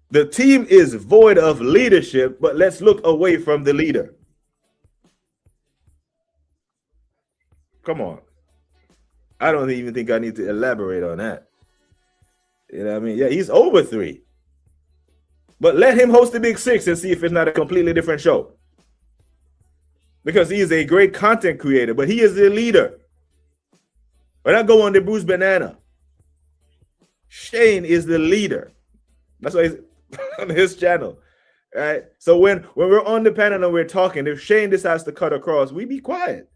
The team is void of leadership, but let's look away from the leader. Come on. I don't even think I need to elaborate on that. You know what I mean? Yeah, he's over 3. But let him host the Big 6 and see if it's not a completely different show. Because he is a great content creator, but he is the leader. When I go on the Bruce Banana, Shane is the leader. That's why he's on his channel. Right? So when we're on the panel and we're talking, if Shane decides to cut across, we be quiet.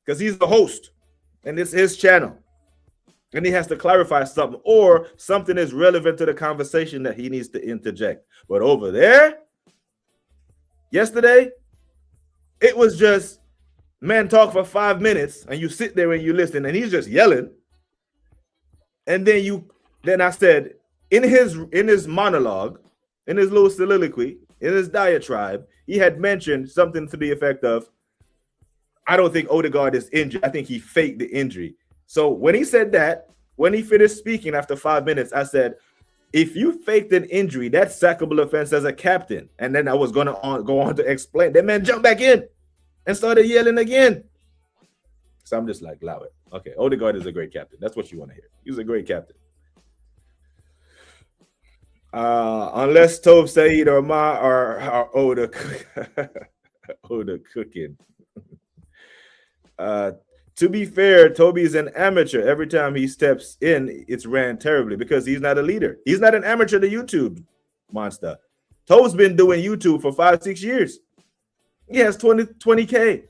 Because he's the host. And it's his channel. And he has to clarify something, or something is relevant to the conversation that he needs to interject. But over there, yesterday, it was just man talk for 5 minutes, and you sit there and you listen, and he's just yelling. And then I said, in his monologue, in his little soliloquy, in his diatribe, he had mentioned something to the effect of, I don't think Odegaard is injured. I think he faked the injury. So when he said that, When he finished speaking after 5 minutes, I said, if you faked an injury, that's sackable offense as a captain. And then I was going to go on to explain. That man jumped back in and started yelling again. So I'm just like, allow it. Okay, Odegaard is a great captain. That's what you want to hear. He's a great captain. Unless Tove Said or Ma are Oda cooking. To be fair, Toby is an amateur. Every time he steps in, it's ran terribly because he's not a leader. He's not an amateur to YouTube monster. Tove's been doing YouTube for 5-6 years. He has 20K.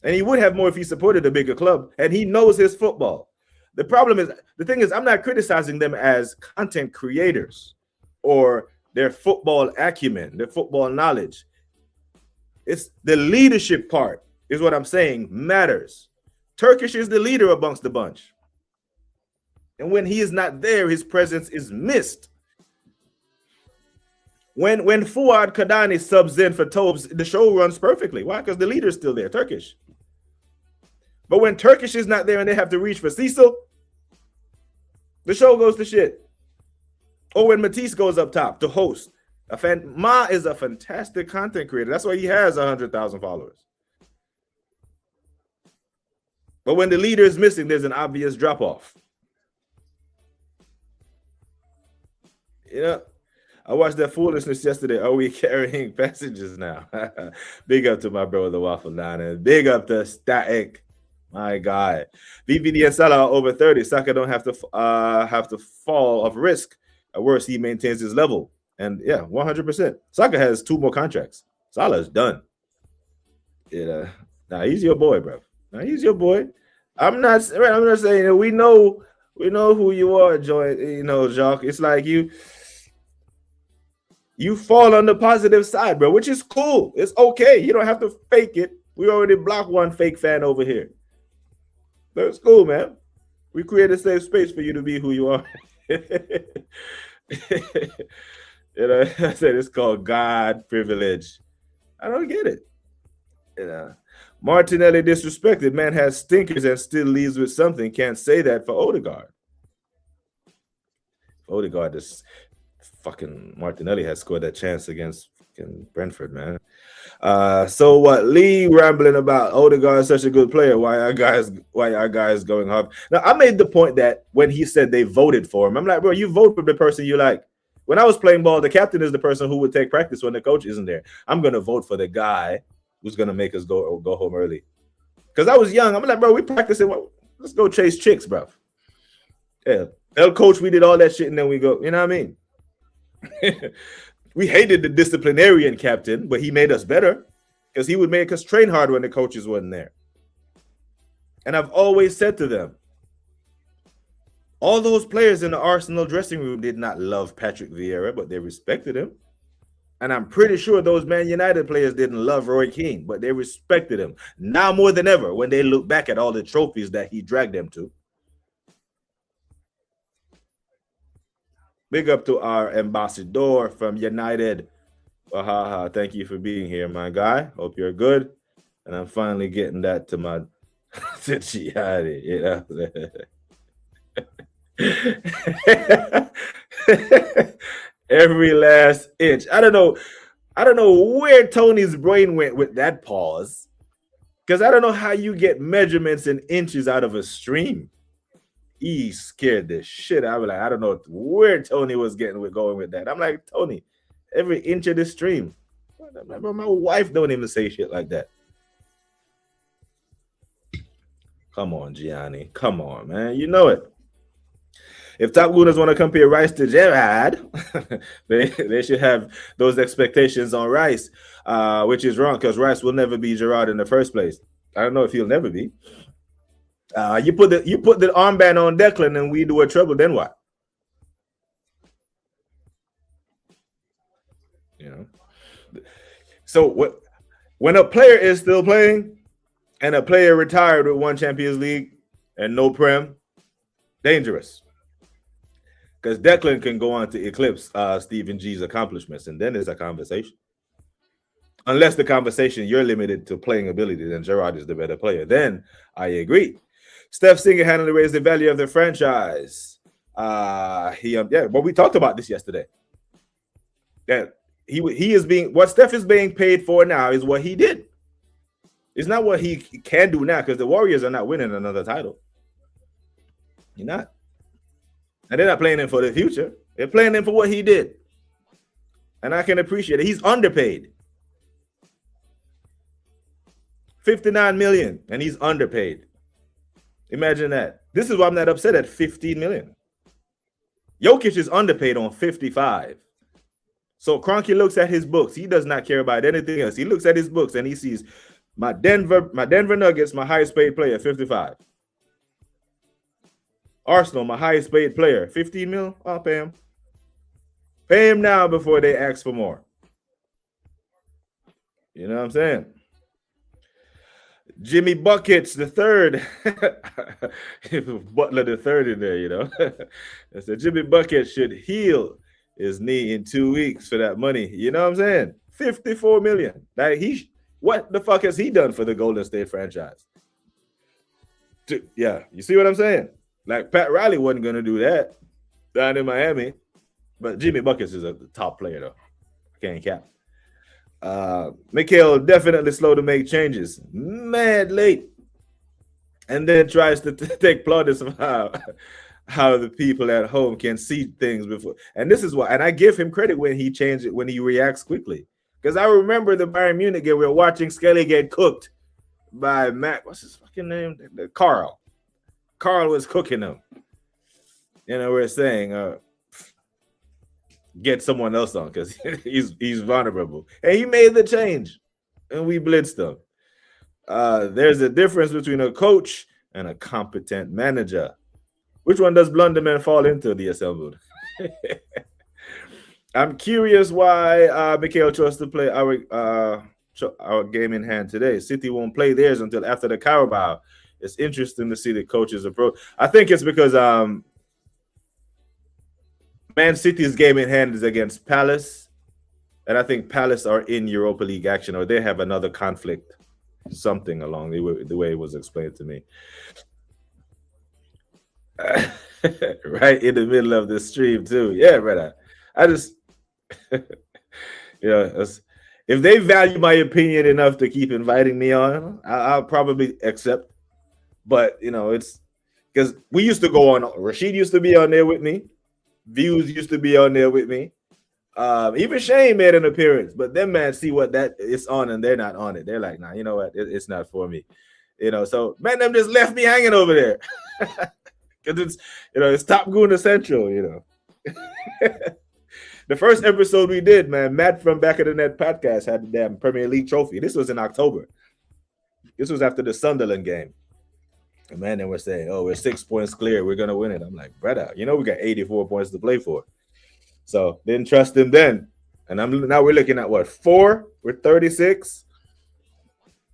And he would have more if he supported a bigger club. And he knows his football. The thing is, I'm not criticizing them as content creators or their football acumen, their football knowledge. It's the leadership part is what I'm saying matters. Turkish is the leader amongst the bunch. And when he is not there, his presence is missed. When Fuad Kadani subs in for Tobes, the show runs perfectly. Why? Because the leader is still there, Turkish. But when Turkish is not there and they have to reach for Cecil, the show goes to shit. Or when Matisse goes up top to host. Ma is a fantastic content creator. That's why he has 100,000 followers. But when the leader is missing, there's an obvious drop-off. You know, I watched that foolishness yesterday. Are we carrying passengers now? Big up to my brother, the Waffle Nine. Big up to Static. My God. VVD and Salah are over 30. Saka don't have to fall off risk. At worst, he maintains his level. And yeah, 100%. Saka has 2 more contracts. Salah's done. He's your boy, bro. Now he's your boy. I'm not saying that we know who you are, Jacques. It's like you fall on the positive side, bro, which is cool. It's okay. You don't have to fake it. We already blocked one fake fan over here. That's cool, man. We create a safe space for you to be who you are. I said it's called God privilege. I don't get it. Martinelli disrespected. Man has stinkers and still leaves with something. Can't say that for Odegaard. Odegaard is fucking Martinelli has scored that chance against fucking Brentford, man. So what? Lee rambling about Odegaard is such a good player. Why are guys going off? Now I made the point that when he said they voted for him, I'm like, bro, you vote for the person you like. When I was playing ball, the captain is the person who would take practice when the coach isn't there. I'm gonna vote for the guy who's gonna make us go home early. Because I was young. I'm like, bro, we practicing. Let's go chase chicks, bro. Yeah, coach, we did all that shit, and then we go. You know what I mean? We hated the disciplinarian captain, but he made us better because he would make us train hard when the coaches wasn't there. And I've always said to them, all those players in the Arsenal dressing room did not love Patrick Vieira, but they respected him. And I'm pretty sure those Man United players didn't love Roy Keane, but they respected him. Now more than ever, when they look back at all the trophies that he dragged them to. Big up to our ambassador from United. Thank you for being here, my guy. Hope you're good. And I'm finally getting that to my to Gianni, you know. Every last inch. I don't know where Tony's brain went with that pause. Because I don't know how you get measurements in inches out of a stream. He scared the shit out of me. Like, I don't know where Tony was going with that. I'm like, Tony, every inch of the stream. My wife don't even say shit like that. Come on, Gianni. Come on, man. You know it. If Top Gooners want to compare Rice to Gerrard, they should have those expectations on Rice, which is wrong because Rice will never be Gerrard in the first place. I don't know if he'll never be. You put the armband on Declan and we do a treble, then what? You know. So when a player is still playing and a player retired with 1 Champions League and no Prem, dangerous. Because Declan can go on to eclipse Stephen G's accomplishments, and then there's a conversation. Unless the conversation you're limited to playing ability, then Gerrard is the better player. Then I agree. Steph single-handedly raised the value of the franchise. But we talked about this yesterday. That he is being, what Steph is being paid for now is what he did. It's not what he can do now, because the Warriors are not winning another title. You're not. And they're not playing him for the future. They're playing him for what he did. And I can appreciate it. He's underpaid. $59 million, and he's underpaid. Imagine that. This is why I'm not upset at $15 million. Jokic is underpaid on 55. So Kroenke looks at his books. He does not care about anything else. He looks at his books and he sees my Denver Nuggets, my highest paid player, 55. Arsenal, my highest paid player, 15 mil. I'll pay him. Pay him now before they ask for more. You know what I'm saying? Jimmy Buckets the third. Butler the third in there, you know. I said Jimmy Buckets should heal his knee in 2 weeks for that money. You know what I'm saying? $54 million. Like what the fuck has he done for the Golden State franchise? Yeah, you see what I'm saying? Like Pat Riley wasn't gonna do that down in Miami, but Jimmy Buckets is a top player though. Can't cap. Mikhail definitely slow to make changes. Mad late. And then tries to take plaudits of how the people at home can see things before. And this is why, and I give him credit when he changed it, when he reacts quickly. Because I remember the Bayern Munich game, we were watching Skelly get cooked by Matt, what's his fucking name? Carl. Carl was cooking him. You know, we're saying, get someone else on because he's vulnerable. And he made the change, and we blitzed him. There's a difference between a coach and a competent manager. Which one does Blunderman fall into, the assembled? I'm curious why Mikhail chose to play our game in hand today. City won't play theirs until after the Carabao. It's interesting to see the coach's approach. I think it's because Man City's game in hand is against Palace, and I think Palace are in Europa League action, or they have another conflict, something along the way it was explained to me. Right in the middle of the stream too. Yeah, brother. I just, if they value my opinion enough to keep inviting me on, I'll probably accept. But it's because we used to go on. Rashid used to be on there with me. Views used to be on there with me. Even Shane made an appearance, but them man see what that is on and they're not on it. They're like, nah, you know what? It's not for me. So man, them just left me hanging over there. Because it's Top Gooner Central, The first episode we did, man, Matt from Back of the Net podcast had the damn Premier League trophy. This was in October. This was after the Sunderland game. And man, they were saying, oh, we're 6 points clear. We're going to win it. I'm like, brother, we got 84 points to play for. So didn't trust him then. And now we're looking at what, 4? We're 36.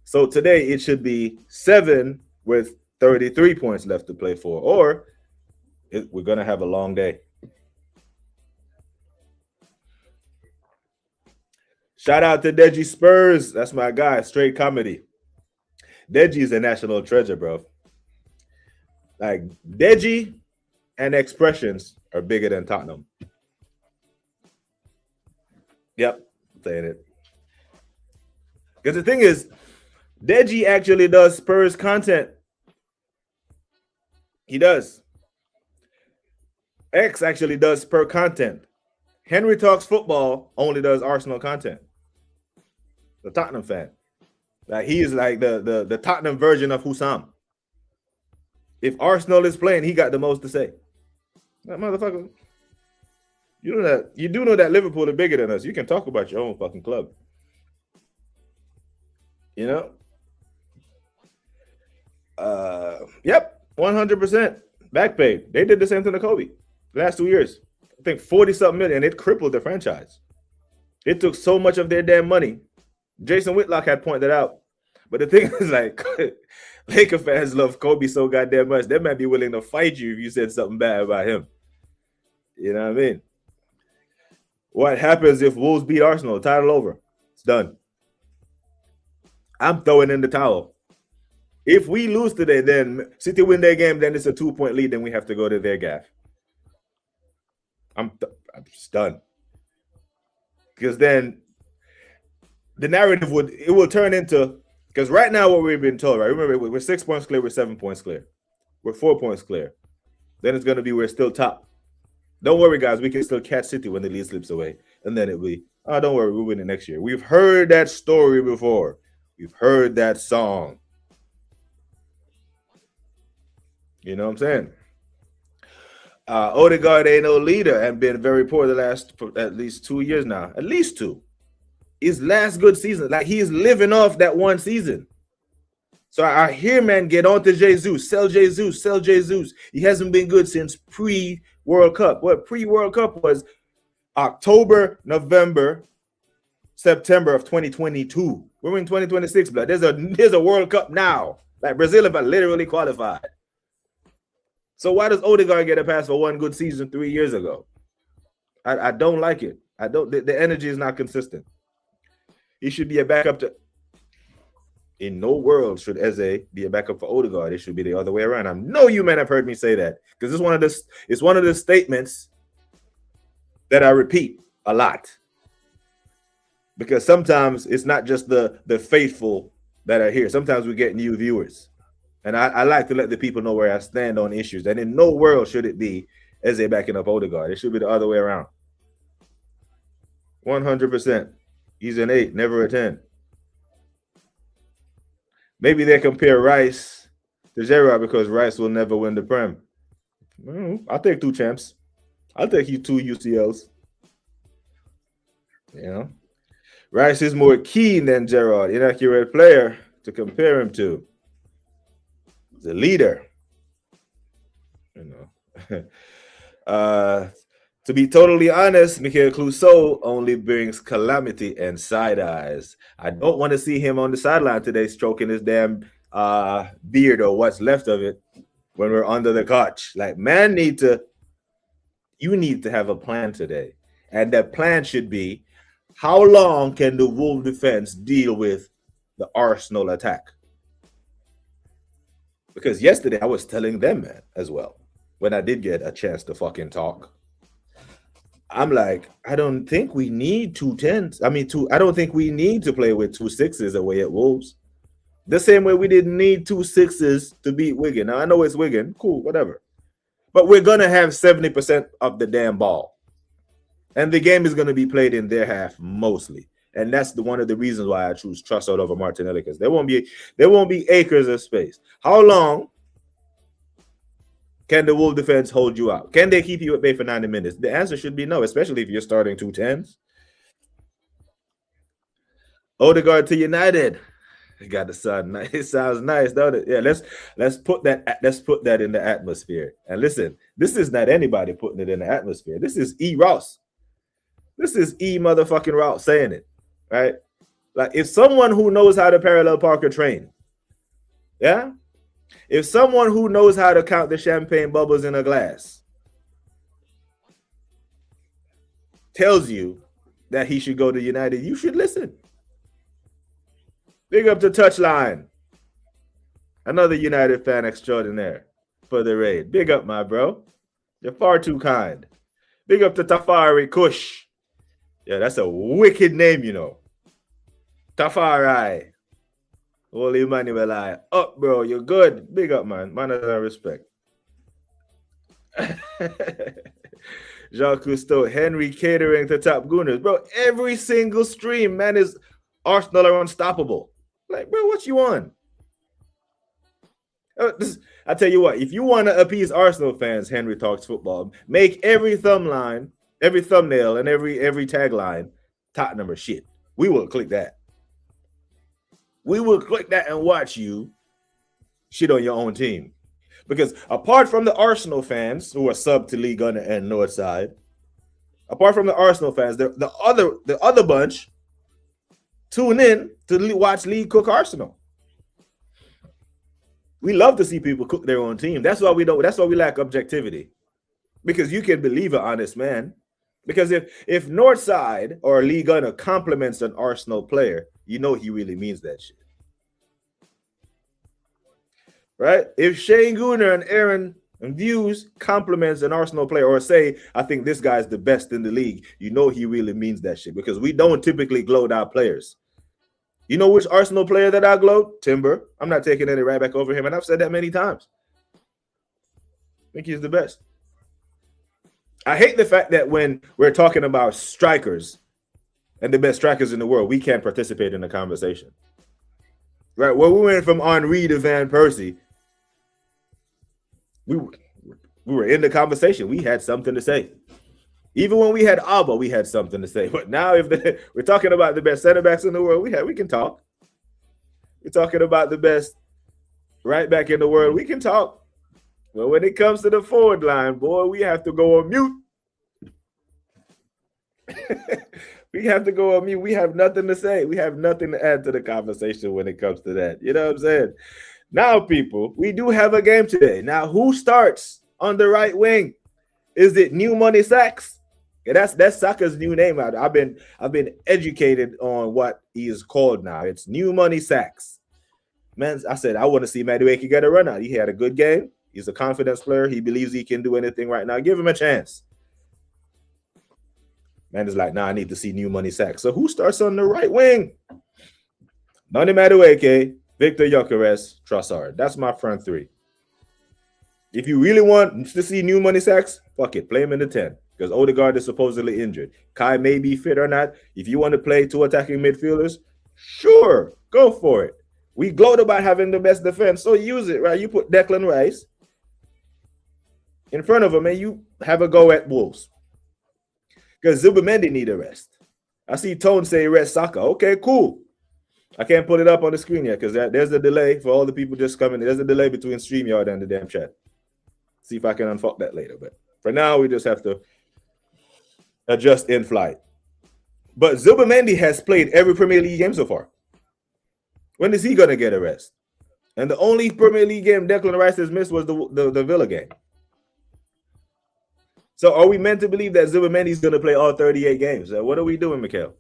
So today it should be 7 with 33 points left to play for. Or we're going to have a long day. Shout out to Deji Spurs. That's my guy. Straight comedy. Deji is a national treasure, bro. Like, Deji and Expressions are bigger than Tottenham. Yep, saying it. Because the thing is, Deji actually does Spurs content. He does. X actually does Spurs content. Henry Talks Football only does Arsenal content. The Tottenham fan. Like, he is like the Tottenham version of Hussam. If Arsenal is playing, he got the most to say. That motherfucker. You do know that Liverpool are bigger than us. You can talk about your own fucking club. Yep, 100% back pay. They did the same thing to Kobe last 2 years. I think 40-something million. It crippled the franchise. It took so much of their damn money. Jason Whitlock had pointed out. But the thing is, like, Laker fans love Kobe so goddamn much. They might be willing to fight you if you said something bad about him. You know what I mean? What happens if Wolves beat Arsenal? Title over. It's done. I'm throwing in the towel. If we lose today, then City win their game, then it's a 2-point lead, then we have to go to their gaff. I'm just done. Because then the narrative will turn into, because right now what we've been told, right? Remember, we're 6 points clear, we're 7 points clear. We're 4 points clear. Then it's going to be we're still top. Don't worry, guys. We can still catch City when the lead slips away. And then it'll be, oh, don't worry, we'll win it next year. We've heard that story before. We've heard that song. You know what I'm saying? Odegaard ain't no leader and been very poor the last at least 2 years now. At least 2. His last good season. Like, he's living off that one season. So I hear, man, get on to Jesus. Sell Jesus. Sell Jesus. He hasn't been good since pre-World Cup. What pre-World Cup was October, November, September of 2022. We're in 2026, blood. There's a World Cup now. Like, Brazil have literally qualified. So why does Odegaard get a pass for one good season 3 years ago? I don't like it. The energy is not consistent. He should be a backup to. In no world should Eze be a backup for Odegaard. It should be the other way around. I know you men have heard me say that, because it's one of the statements that I repeat a lot. Because sometimes it's not just the faithful that are here. Sometimes we get new viewers. And I like to let the people know where I stand on issues. And in no world should it be Eze backing up Odegaard. It should be the other way around. 100%. He's an 8, never a 10. Maybe they compare Rice to Gerrard because Rice will never win the Prem. I'll take 2 champs. I'll take you 2 UCLs. You know, Rice is more keen than Gerrard, inaccurate player to compare him to. He's a leader. You know. To be totally honest, Michael Clouseau only brings calamity and side eyes. I don't want to see him on the sideline today stroking his damn beard or what's left of it when we're under the couch. Like, man, you need to have a plan today. And that plan should be, how long can the Wolves defense deal with the Arsenal attack? Because yesterday I was telling them, man, as well, when I did get a chance to fucking talk. I'm like, I don't think we need 2 10s. I don't think we need to play with 2 6s away at Wolves. The same way we didn't need 2 6s to beat Wigan. Now, I know it's Wigan. Cool, whatever. But we're going to have 70% of the damn ball. And the game is going to be played in their half mostly. And that's one of the reasons why I choose Trossard over Martinelli, because there won't be acres of space. How long can the Wolves defense hold you out? Can they keep you at bay for 90 minutes? The answer should be no, especially if you're starting 2 10s. Odegaard to United. Got the sun. It sounds nice, don't it? Yeah, let's put that in the atmosphere. And listen, this is not anybody putting it in the atmosphere. This is E. Ross. This is E. motherfucking Ross saying it, right? Like, if someone who knows how to parallel park a train, yeah? If someone who knows how to count the champagne bubbles in a glass tells you that he should go to United, you should listen. Big up to Touchline. Another United fan extraordinaire for the raid. Big up, my bro. You're far too kind. Big up to Tafari Kush. Yeah, that's a wicked name, you know. Tafari. Holy Emmanuel, up, bro. You're good. Big up, man. Man of respect. Jacques Cousteau, Henry catering to top gooners. Bro, every single stream, man, is Arsenal are unstoppable. Like, bro, what you on? I tell you what, if you want to appease Arsenal fans, Henry Talks Football, make every thumbnail, and every tagline Tottenham or shit. We will click that. We will click that and watch you shit on your own team. Because apart from the Arsenal fans who are sub to League Gunner and Northside, apart from the Arsenal fans, the other bunch tune in to watch League cook Arsenal. We love to see people cook their own team. That's why we lack objectivity. Because you can believe an honest man. Because if Northside or League Gunner compliments an Arsenal player, you know he really means that shit. right? If Shane Gooner and Aaron and Views compliments an Arsenal player or say, I think this guy's the best in the league, you know he really means that shit because we don't typically gloat our players. You know which Arsenal player that I gloat? Timber. I'm not taking any right back over him, and I've said that many times. I think he's the best. I hate the fact that when we're talking about strikers and the best strikers in the world, we can't participate in the conversation. Right? When we went from Henry to Van Persie, we were in the conversation. We had something to say. Even when we had Alba, we had something to say. But now if we're talking about the best center backs in the world, we can talk. We're talking about the best right back in the world, we can talk. But when it comes to the forward line, boy, we have to go on mute. We have to go on mute. We have nothing to say. We have nothing to add to the conversation when it comes to that. You know what I'm saying? Now, people, we do have a game today. Now, who starts on the right wing? Is it New Money Sachs? Yeah, that's Saka's new name. I've been educated on what he is called now. It's New Money Sachs. Man, I said I want to see Madueke get a run out. He had a good game. He's a confidence player. He believes he can do anything right now. Give him a chance. Man is like, nah, I need to see New Money Sachs. So who starts on the right wing? Noni Madueke, Victor Gyökeres, Trossard. That's my front three. If you really want to see New Money Sachs, fuck it. Play him in the 10 because Odegaard is supposedly injured. Kai may be fit or not. If you want to play two attacking midfielders, sure, go for it. We gloat about having the best defense, so use it, right? You put Declan Rice in front of him and you have a go at Wolves. Because Zubimendi need a rest. I see Tone say rest Saka. Okay, cool. I can't put it up on the screen yet because there's a delay for all the people just coming. There's a delay between StreamYard and the damn chat. See if I can unfuck that later. But for now, we just have to adjust in flight. But Zubimendi has played every Premier League game so far. When is he going to get a rest? And the only Premier League game Declan Rice has missed was the Villa game. So are we meant to believe that Zubimendi is going to play all 38 games? What are we doing, Mikhail?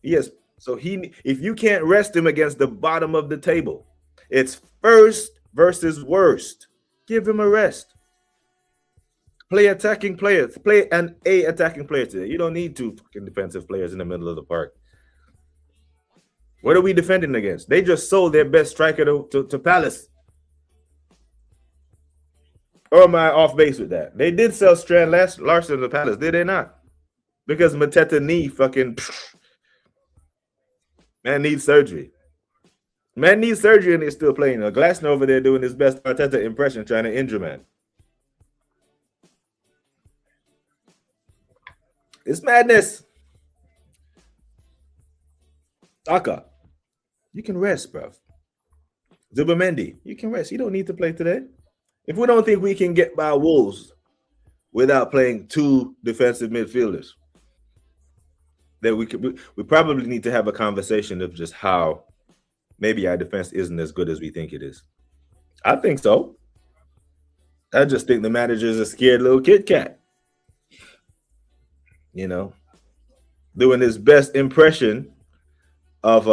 Yes. So if you can't rest him against the bottom of the table, it's first versus worst. Give him a rest. Play attacking players. Play an attacking player today. You don't need two fucking defensive players in the middle of the park. What are we defending against? They just sold their best striker to Palace. Or am I off base with that? They did sell Strand Larson to Palace, did they not? Because Mateta knee fucking man needs surgery. Man needs surgery and they're still playing. Glasner over there doing his best Arteta impression, trying to injure man. It's madness. Saka, you can rest, bro. Zubimendi, you can rest. You don't need to play today. If we don't think we can get by Wolves without playing two defensive midfielders, then we probably need to have a conversation of just how maybe our defense isn't as good as we think it is. I think so. I just think the manager's a scared little Kit Kat. You know, doing his best impression of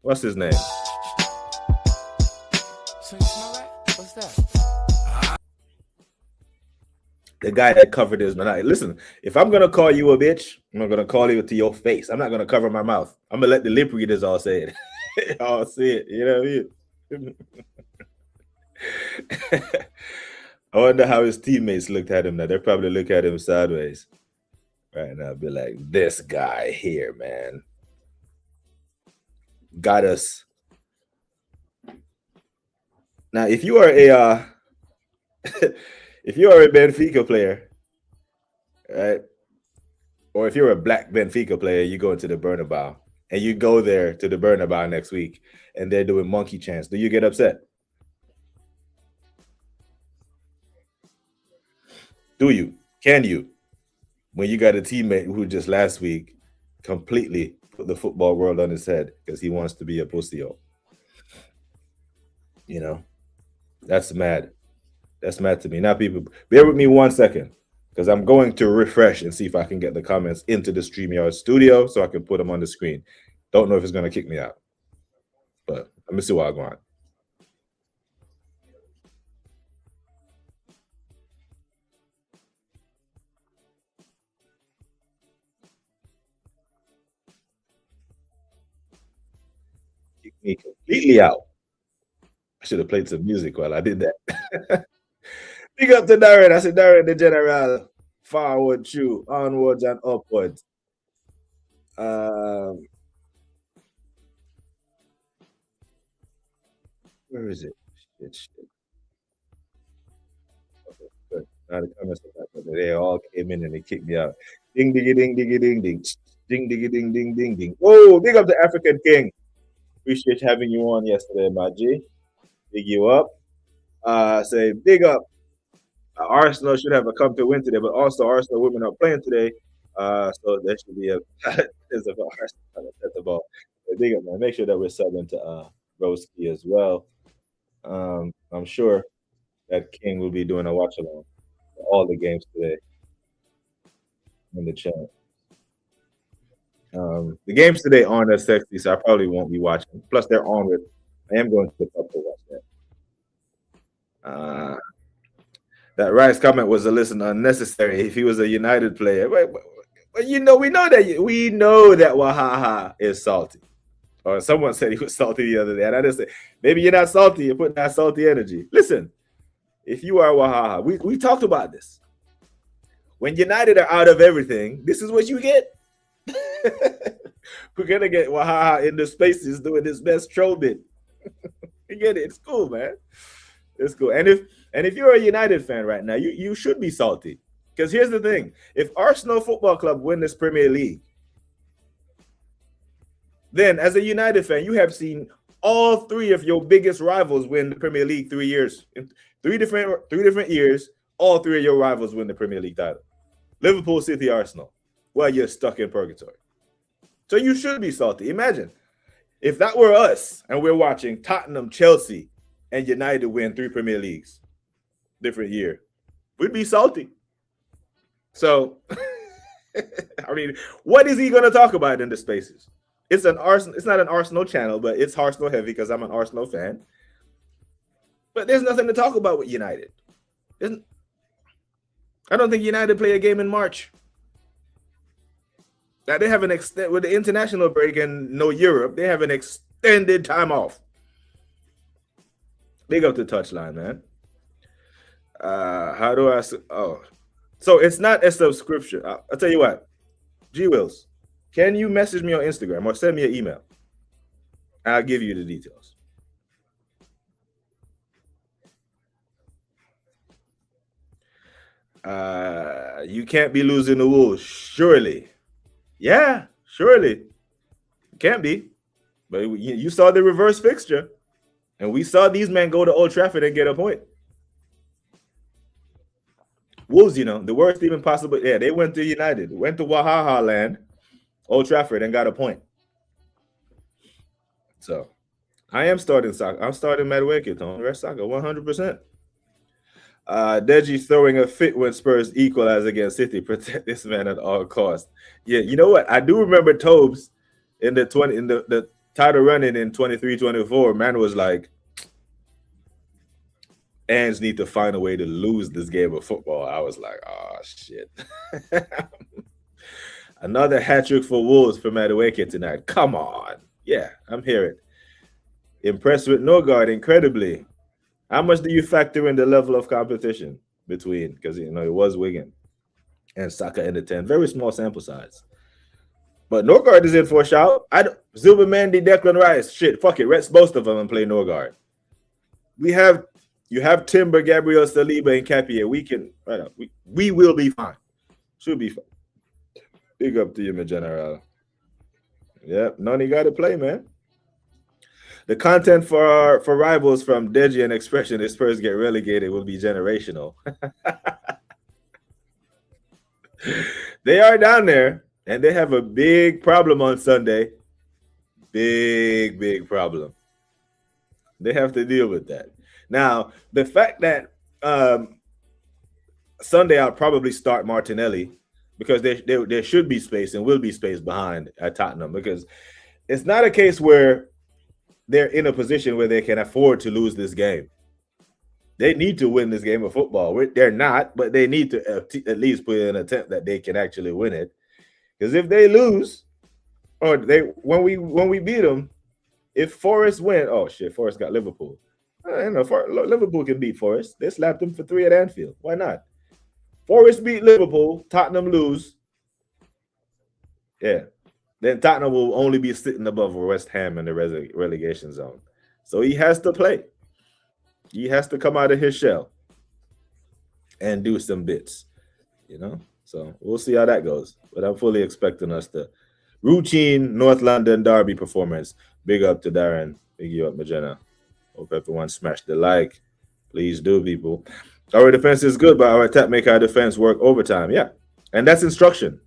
what's his name? What's that? The guy that covered his mouth. Listen, if I'm gonna call you a bitch, I'm gonna call you to your face. I'm not gonna cover my mouth. I'm gonna let the lip readers all say it. All see it. You know what I mean? I wonder how his teammates looked at him now. They probably look at him sideways. Right now, be like, this guy here, man. Got us. Now, if you are a if you are a Benfica player, right, or if you're a black Benfica player, you go into the Bernabeu and you go there to the Bernabeu next week and they're doing monkey chants, do you get upset? Do you? Can you? When you got a teammate who just last week completely put the football world on his head because he wants to be a pussy-o. You know, that's mad. That's mad to me. Now, people, bear with me 1 second because I'm going to refresh and see if I can get the comments into the StreamYard studio so I can put them on the screen. Don't know if it's going to kick me out, but Let me see what I want. Kick me completely out. I should have played some music while I did that. Big up to Darren. I said, Darren the General. Forward, true, onwards and upwards. Where is it? Shit. Okay, good. Now the comments are back up. They all came in and they kicked me out. Ding, diggy, ding, diggy, ding, ding. Ding, diggy, ding, ding, ding, ding. Whoa, big up the African King. Appreciate having you on yesterday, my G. Big you up. Say big up. Arsenal should have a come to win today, but also Arsenal women are playing today. So there should be a there's a that's the ball. Big up, man. Make sure that we're subbing to Broski as well. I'm sure that King will be doing a watch along for all the games today in the chat. The games today aren't as sexy, so I probably won't be watching. Plus, they're on with. I am going to the pub to watch that. That Rice comment was a listen unnecessary. If he was a United player, but we know that Wahaha is salty. Or someone said he was salty the other day, and I just said maybe you're not salty. You're putting that salty energy. Listen, if you are Wahaha, we talked about this. When United are out of everything, this is what you get. We're gonna get Wahaha in the spaces doing his best troll bit. You get it? It's cool, man. It's cool. And if you're a United fan right now, you should be salty. Because here's the thing: if Arsenal Football Club win this Premier League, then as a United fan, you have seen all three of your biggest rivals win the Premier League 3 years. In three different years, all three of your rivals win the Premier League title. Liverpool, City, Arsenal. Well, you're stuck in purgatory. So you should be salty. Imagine if that were us and we're watching Tottenham, Chelsea, and United win 3 Premier Leagues different year. We'd be salty. So, I mean, what is he going to talk about in the spaces? It's not an Arsenal channel, but it's Arsenal heavy because I'm an Arsenal fan. But there's nothing to talk about with United. I don't think United play a game in March. Now they have an with the international break and no Europe, they have an extended time off. Big up the touchline, man. How do I? So it's not a subscription. I'll tell you what, G Wills, can you message me on Instagram or send me an email? I'll give you the details. You can't be losing the Wolves, surely. Yeah, surely. Can't be. But you saw the reverse fixture. And we saw these men go to Old Trafford and get a point. Wolves, the worst even possible. Yeah, they went to United. Went to Wahaha land, Old Trafford, and got a point. So, I am starting soccer. I'm starting Madueke on Red Soccer 100%. Deji throwing a fit when Spurs equalize against City. Protect this man at all costs. Yeah, you know what? I do remember Tobes in the title running in 23-24. Man was like, Ange need to find a way to lose this game of football. I was like, oh shit. Another hat trick for Wolves for Madueke tonight. Come on. Yeah, I'm hearing. Impressed with Norgard incredibly. How much do you factor in the level of competition between? Because it was Wigan and Saka in the 10. Very small sample size. But Norgard is in for a shout. Zuba Mendy, Declan Rice. Shit, fuck it. Rest both of them and play Norgard. You have Timber, Gabriel, Saliba, and Capia. We can right up. We will be fine. Should be fine. Big up to you, my general. Yep, none got to play, man. The content for rivals from Deji and Expression if Spurs get relegated will be generational. They are down there, and they have a big problem on Sunday. Big problem. They have to deal with that. Now, the fact that Sunday I'll probably start Martinelli because there should be space and will be space behind at Tottenham because it's not a case where they're in a position where they can afford to lose this game. They need to win this game of football. They're not, but they need to at least put in an attempt that they can actually win it. Because if they lose, or when we beat them, if Forest win, oh shit, Forest got Liverpool. Liverpool can beat Forest. They slapped them for 3 at Anfield. Why not? Forest beat Liverpool. Tottenham lose. Yeah. Then Tottenham will only be sitting above West Ham in the relegation zone. So he has to play. He has to come out of his shell and do some bits, So we'll see how that goes. But I'm fully expecting us to routine North London derby performance. Big up to Darren. Big you up, Magena. Hope everyone smashed the like. Please do, people. Our defense is good, but our attack make our defense work overtime. Yeah. And that's instruction.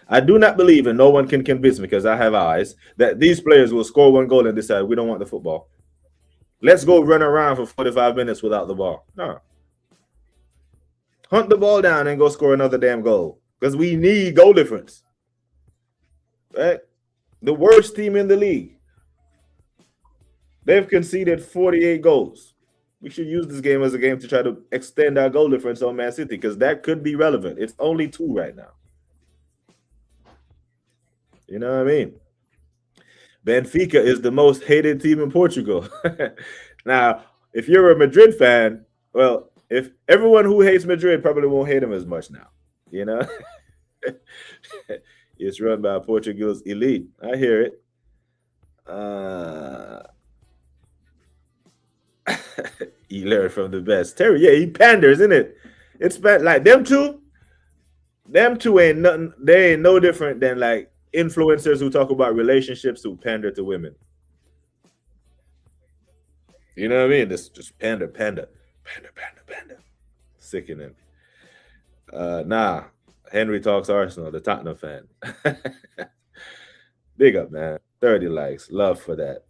I do not believe, and no one can convince me because I have eyes, that these players will score 1 goal and decide we don't want the football. Let's go run around for 45 minutes without the ball. No. Hunt the ball down and go score another damn goal because we need goal difference. Right? The worst team in the league. They've conceded 48 goals. We should use this game as a game to try to extend our goal difference on Man City because that could be relevant. It's only 2 right now. You know what I mean? Benfica is the most hated team in Portugal. Now, if you're a Madrid fan, well, if everyone who hates Madrid probably won't hate them as much now. It's run by Portugal's elite. I hear it. He learned from the best. Terry, yeah, he panders, isn't it? It's bad. Like them two ain't nothing. They ain't no different than like influencers who talk about relationships who pander to women. You know what I mean? This just pander. Sickening. Nah. Henry talks Arsenal, the Tottenham fan. Big up, man. 30 likes. Love for that.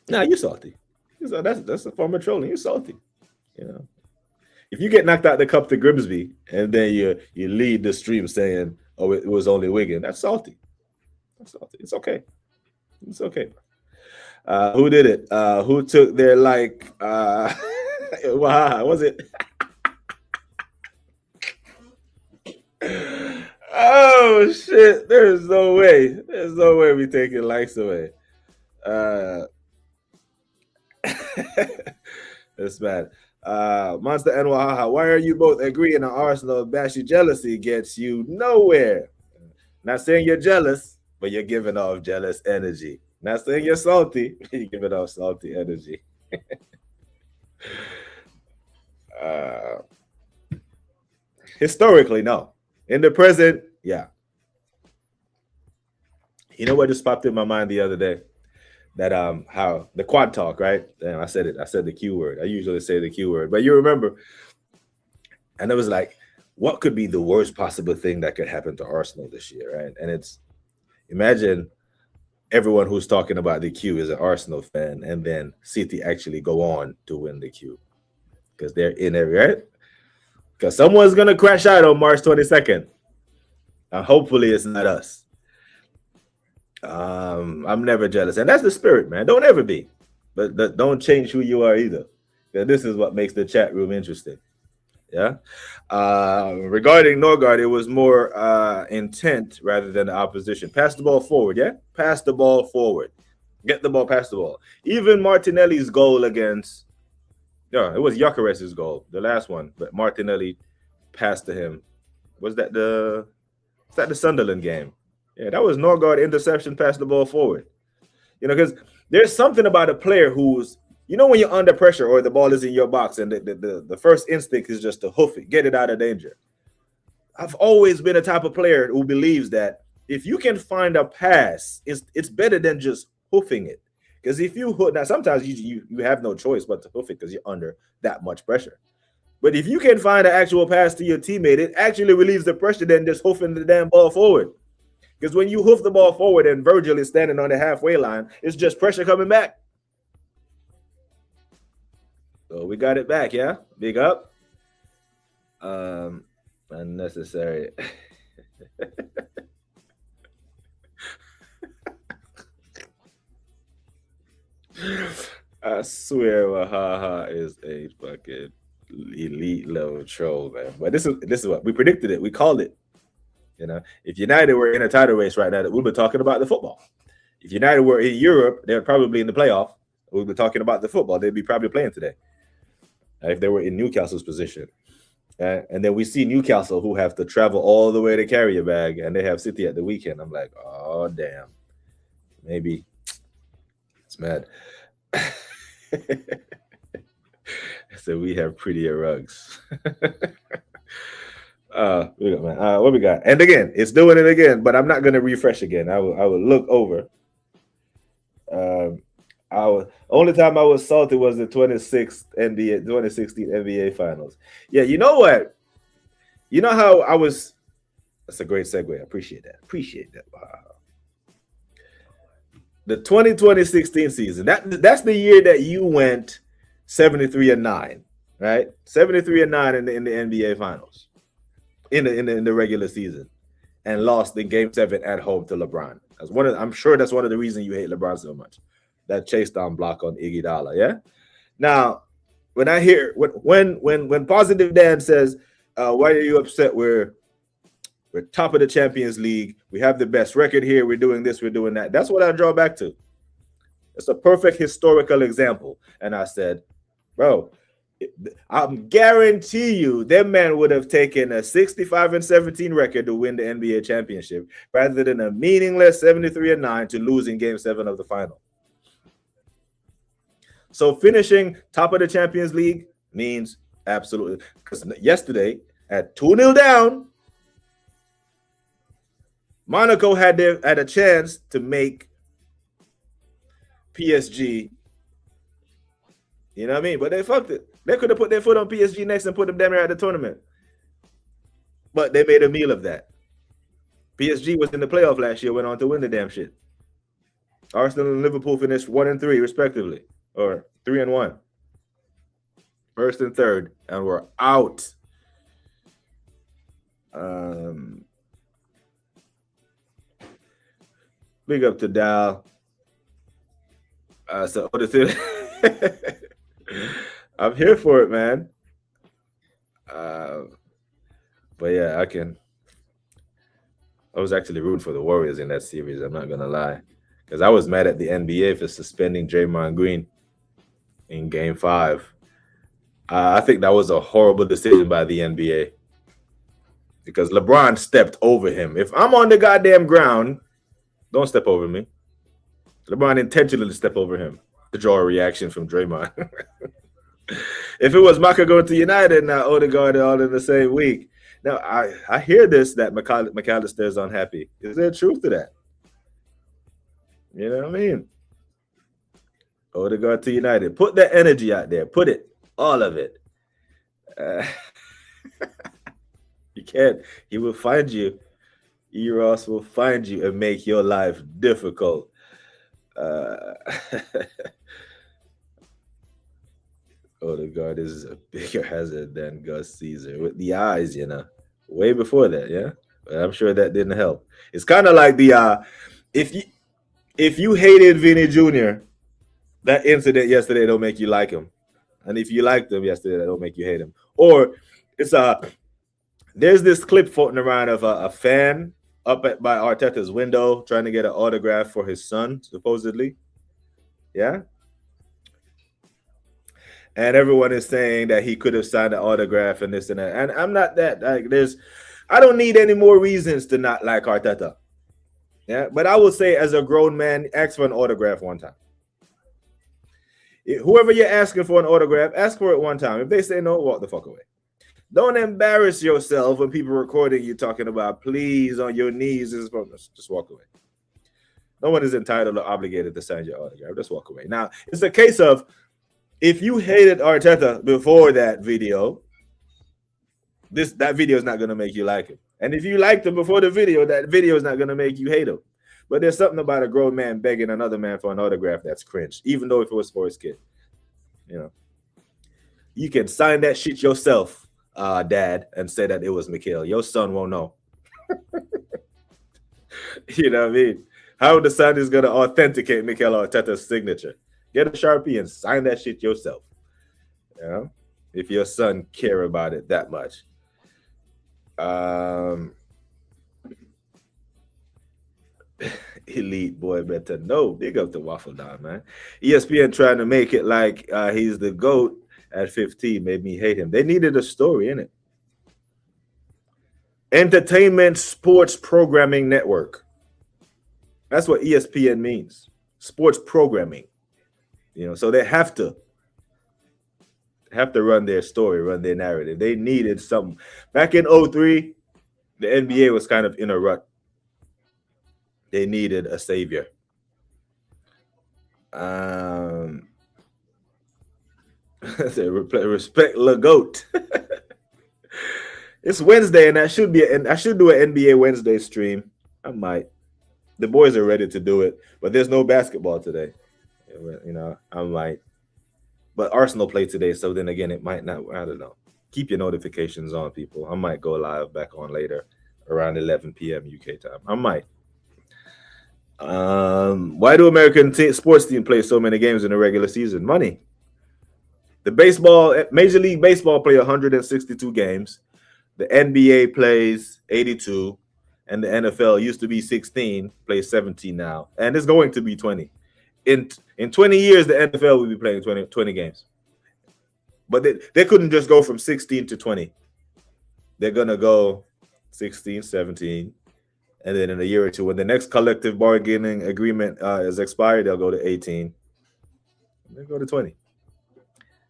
Nah, you're salty. That's a form of trolling. You're salty. If you get knocked out the cup to Grimsby and then you lead the stream saying, "Oh, it was only Wigan," that's salty. That's salty. It's okay. It's okay. Who did it? Who took their like? Wow, was it? Oh shit! There's no way. There's no way we taking likes away. That's bad. Monster and Wahaha, why are you both agreeing on Arsenal? Bashy jealousy gets you nowhere. Not saying you're jealous, but you're giving off jealous energy. Not saying you're salty, you're giving off salty energy. Historically, no. In the present, yeah. You know what just popped in my mind the other day? That how the quad talk, right? Damn, I said it. I said the Q word. I usually say the Q word, but you remember. And it was like, what could be the worst possible thing that could happen to Arsenal this year, right? And it's, imagine everyone who's talking about the Q is an Arsenal fan, and then City actually go on to win the Q because they're in it, right? Because someone's gonna crash out on March 22nd, and hopefully it's not us. I'm never jealous, and that's the spirit, man. Don't ever be, but don't change who you are either. Yeah, this is what makes the chat room interesting. Yeah. Regarding Norgard, it was more intent rather than the opposition. Pass the ball forward. Yeah. Pass the ball forward. Get the ball. Pass the ball. Even Martinelli's goal against, yeah, it was Gyökeres's goal, the last one, but Martinelli passed to him. Was that the Sunderland game? Yeah, that was Norgard interception, pass the ball forward. Because there's something about a player who's, when you're under pressure or the ball is in your box and the first instinct is just to hoof it, get it out of danger. I've always been a type of player who believes that if you can find a pass, it's better than just hoofing it. Because if you hoof, now sometimes you have no choice but to hoof it because you're under that much pressure. But if you can find an actual pass to your teammate, it actually relieves the pressure than just hoofing the damn ball forward. Because when you hoof the ball forward and Virgil is standing on the halfway line, it's just pressure coming back. So we got it back, yeah? Big up. Unnecessary. I swear, Wahaha is a fucking elite level troll, man. But this is what we predicted it. We called it. You know, if United were in a title race right now, we'll be talking about the football. If United were in Europe, they're probably in the playoff. We'll be talking about the football. They'd be probably playing today. If they were in Newcastle's position. And then we see Newcastle who have to travel all the way to carry a bag, and they have City at the weekend. I'm like, oh, damn. Maybe it's mad. So we have prettier rugs. What we got? And again, it's doing it again, but I'm not going to refresh again. I will look over. Only time I was salty was the 2016 NBA Finals. Yeah, you know what? You know how I was. That's a great segue. I appreciate that. Wow. The 2016 season. That's the year that you went 73-9, right? 73-9 in the NBA Finals, in the regular season, and lost in Game 7 at home to LeBron. I'm sure that's one of the reasons you hate LeBron so much. That chase down block on Iguodala, yeah. Now, when I hear when Positive Dan says, "Why are you upset? We're top of the Champions League. We have the best record here. We're doing this. We're doing that." That's what I draw back to. It's a perfect historical example. And I said, "Bro, I'm guarantee you, them man would have taken a 65-17 record to win the NBA championship rather than a meaningless 73-9 to lose in Game 7 of the final." So finishing top of the Champions League means absolutely, because yesterday at 2-0 down, Monaco had a chance to make PSG. You know what I mean? But they fucked it. They could have put their foot on PSG next and put them down there at the tournament. But they made a meal of that. PSG was in the playoff last year, went on to win the damn shit. Arsenal and Liverpool finished 1-3 respectively. Or 3-1, first and third, and we're out. Big up to Dal. So I'm here for it, man. But yeah, I was actually rooting for the Warriors in that series. I'm not gonna lie, because I was mad at the NBA for suspending Draymond Green in Game 5. I think that was a horrible decision by the NBA because LeBron stepped over him. If I'm on the goddamn ground, don't step over me. LeBron intentionally stepped over him to draw a reaction from Draymond. If it was Maka going to United and Odegaard all in the same week. Now, I hear this, that McAllister is unhappy. Is there truth to that? You know what I mean? Odegaard to United. Put that energy out there. Put it. All of it. You can't. He will find you. Eros will find you and make your life difficult. Odegaard is a bigger hazard than Gus Caesar with the eyes, you know. Way before that, yeah. But I'm sure that didn't help. It's kind of like the if you hated Vinny Jr., that incident yesterday don't make you like him. And if you liked him yesterday, that don't make you hate him. Or it's there's this clip floating around of a fan up by Arteta's window trying to get an autograph for his son, supposedly. Yeah. And everyone is saying that he could have signed an autograph and this and that. And I'm not that. I don't need any more reasons to not like Arteta. Yeah. But I will say, as a grown man, ask for an autograph one time. Whoever you're asking for an autograph, ask for it one time. If they say no, walk the fuck away. Don't embarrass yourself when people recording you talking about please on your knees. Just walk away. No one is entitled or obligated to sign your autograph. Just walk away. Now, it's a case of if you hated Arteta before that video, that video is not going to make you like him. And if you liked him before the video, that video is not going to make you hate him. But there's something about a grown man begging another man for an autograph that's cringe, even though if it was for his kid. You know, you can sign that shit yourself, Dad, and say that it was Mikhail. Your son won't know. You know what I mean? How the son is going to authenticate Mikel Arteta's signature? Get a Sharpie and sign that shit yourself. You know, if your son care about it that much. Elite boy better know. Big up to Waffle Don, man. ESPN trying to make it like he's the GOAT at 15 made me hate him. They needed a story, innit? Entertainment Sports Programming Network. That's what ESPN means. Sports programming. You know, so they have to run their story, run their narrative. They needed something. Back in 2003, the NBA was kind of in a rut. They needed a savior. Respect Le GOAT. It's Wednesday, and I should do an NBA Wednesday stream. I might. The boys are ready to do it, but there's no basketball today. You know, I might. But Arsenal play today, so then again, it might not. I don't know. Keep your notifications on, people. I might go live back on later around 11 p.m. UK time. I might. Why do American sports teams play so many games in the regular season? Money. The Major League Baseball play 162 games. The NBA plays 82, and the NFL used to be 16, plays 17 now, and it's going to be 20. In 20 years, the NFL will be playing 20 games. But they couldn't just go from 16 to 20. They're going to go 16, 17, and then in a year or two, when the next collective bargaining agreement is expired, they'll go to 18. They'll go to 20.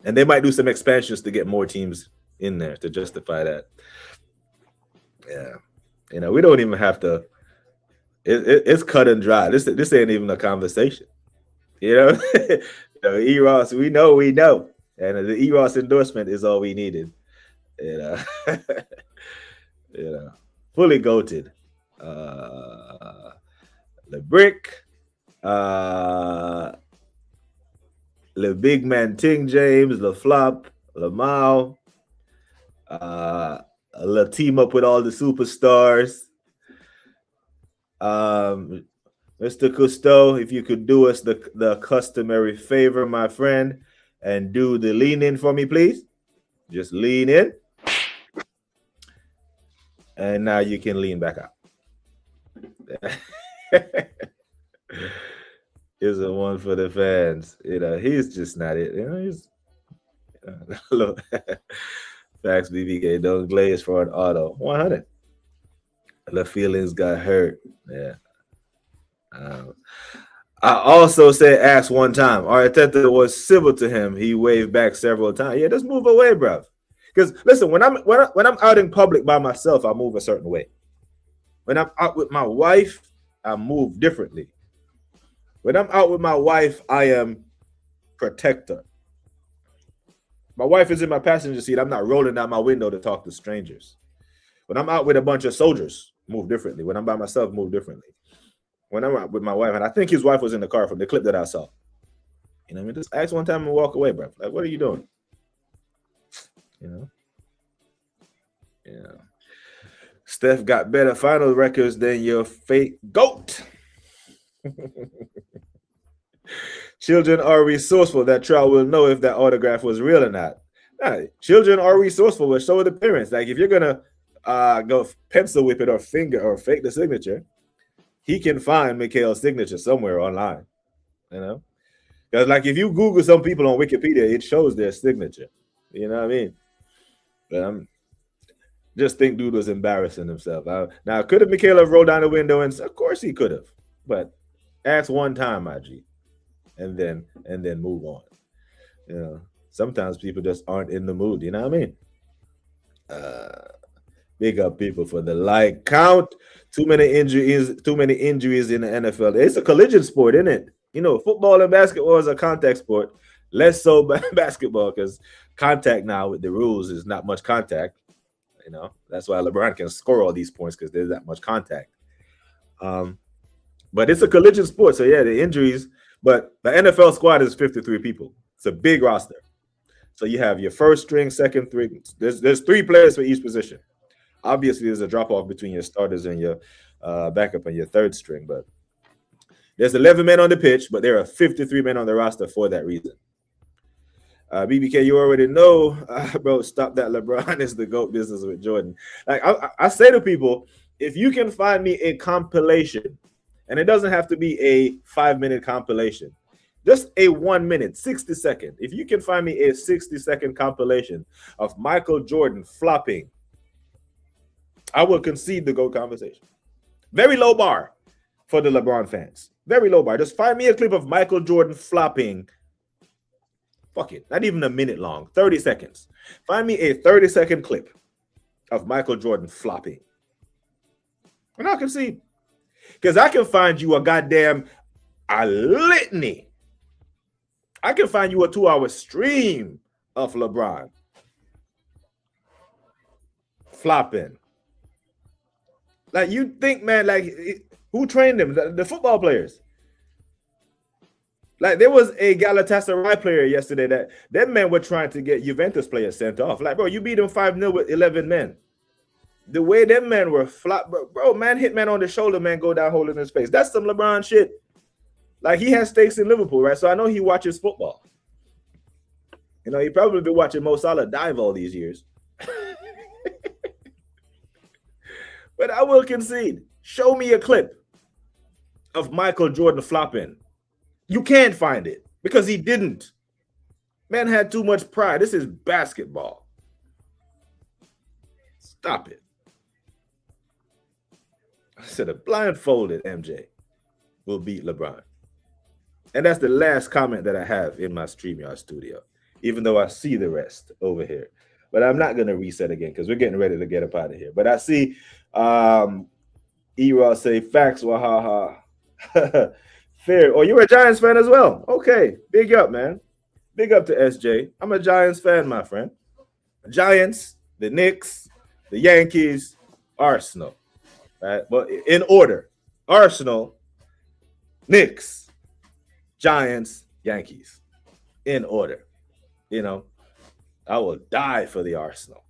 And they might do some expansions to get more teams in there to justify that. Yeah. You know, we don't even have to. It's cut and dry. This ain't even a conversation. You know, E-Ross, we know. And the E-Ross endorsement is all we needed. You know, fully goated. The Brick, the Big Man Ting James, the Flop, Lamau, the team up with all the superstars. Mr. Cousteau, if you could do us the customary favor, my friend, and do the lean in for me, please. Just lean in. And now you can lean back out. Here's a one for the fans. You know, he's just not it. You know, he's look. Facts, BBK. Don't glaze for an auto. 100. The feelings got hurt. Yeah. I also said ask one time. Arteta was civil to him. He waved back several times. Yeah, just move away, bruv. Because listen, when I'm out in public by myself, I move a certain way. When I'm out with my wife, I move differently. When I'm out with my wife, I am protector. My wife is in my passenger seat. I'm not rolling down my window to talk to strangers. When I'm out with a bunch of soldiers, move differently. When I'm by myself, move differently. When I'm out with my wife, and I think his wife was in the car from the clip that I saw. You know what I mean? Just ask one time and walk away, bro. Like, what are you doing? You know? Yeah. Steph got better final records than your fake GOAT. Children are resourceful. That child will know if that autograph was real or not. Nah, children are resourceful. Will show the parents. Like if you're gonna go pencil whip it or finger or fake the signature, he can find Mikhail's signature somewhere online. You know, because like if you Google some people on Wikipedia, it shows their signature. You know what I mean? But just think dude was embarrassing himself. Now, could have Mikhail have rolled down the window? And of course he could have. But ask one time, my G, and then move on. You know, sometimes people just aren't in the mood. You know what I mean? Big up people for the like count. Too many injuries in the NFL. It's a collision sport, isn't it? You know, football and basketball is a contact sport. Less so basketball because contact now with the rules is not much contact. You know, that's why LeBron can score all these points because there's that much contact. But it's a collision sport, so yeah, the injuries. But the NFL squad is 53 people. It's a big roster. So you have your first string, second string. There's 3 players for each position. Obviously, there's a drop off between your starters and your backup and your third string, but There's 11 men on the pitch, but there are 53 men on the roster for that reason. BBK, you already know, bro, stop that. LeBron is the GOAT business with Jordan. Like I say to people, if you can find me a compilation, and it doesn't have to be a 5-minute compilation, just a 1 minute, 60 second. If you can find me a 60-second compilation of Michael Jordan flopping, I will concede the GOAT conversation. Very low bar for the LeBron fans. Very low bar. Just find me a clip of Michael Jordan flopping. Fuck it. Not even a minute long. 30 seconds. Find me a 30-second clip of Michael Jordan flopping. And I'll concede. Because I can find you a litany. I can find you a 2-hour stream of LeBron flopping. Like, you think, man, like, who trained them? The football players. Like, there was a Galatasaray player yesterday that them men were trying to get Juventus players sent off. Like, bro, you beat them 5-0 with 11 men. The way them men were flop, bro, man hit man on the shoulder, man, go down holding his face. That's some LeBron shit. Like, he has stakes in Liverpool, right? So I know he watches football. You know, he probably been watching Mo Salah dive all these years. But I will concede. Show me a clip of Michael Jordan flopping. You can't find it because he didn't. Man had too much pride. This is basketball. Stop it. I said a blindfolded MJ will beat LeBron. And that's the last comment that I have in my StreamYard studio, even though I see the rest over here. But I'm not going to reset again because we're getting ready to get up out of here. But I see E-Ross say, facts, wahaha. Fair. Oh, you're a Giants fan as well. Okay. Big up, man. Big up to SJ. I'm a Giants fan, my friend. Giants, the Knicks, the Yankees, Arsenal. Right? But in order. Arsenal, Knicks, Giants, Yankees. In order. You know, I will die for the Arsenal.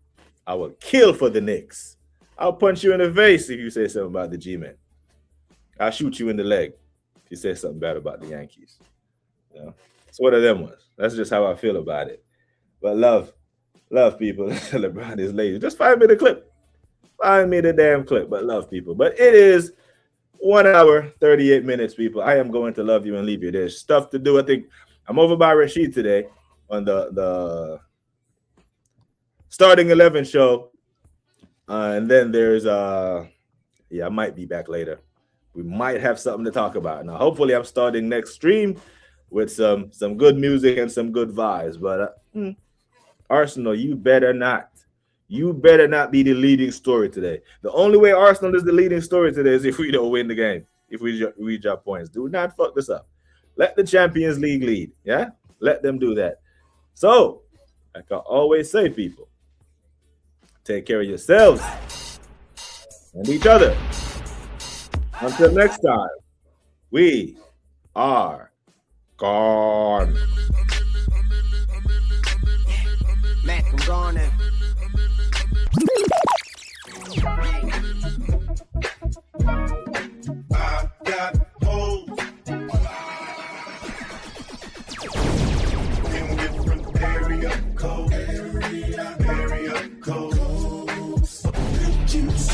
I will kill for the Knicks. I'll punch you in the face if you say something about the G-Men. I'll shoot you in the leg if you say something bad about the Yankees. You know, it's one of them ones. That's just how I feel about it. But love people. LeBron is lazy. Just find me the clip. Find me the damn clip. But love people. But it is 1 hour, 38 minutes, people. I am going to love you and leave you. There's stuff to do. I think I'm over by Rashid today on the Starting 11 show. And then there's I might be back later. We might have something to talk about. Now, hopefully I'm starting next stream with some good music and some good vibes. But Arsenal, you better not. You better not be the leading story today. The only way Arsenal is the leading story today is if we don't win the game, if we drop points. Do not fuck this up. Let the Champions League lead. Yeah? Let them do that. So, like I always say, people, take care of yourselves and each other. Until next time, we are gone. Mac, I'm gone now. I got holes in different area codes. Area codes. Juice.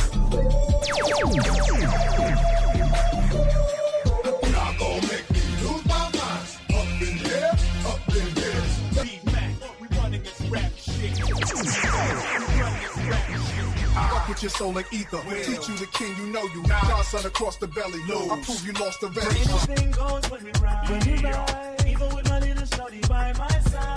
Not gonna make me lose my mind. Up in here, up in here. B-Mac, we running this rap shit. Fuck with your soul like ether. Teach you the king, you know you. Godson across the belly. I prove you lost the rest. Anything goes when we ride. Even with my little shorty by my side.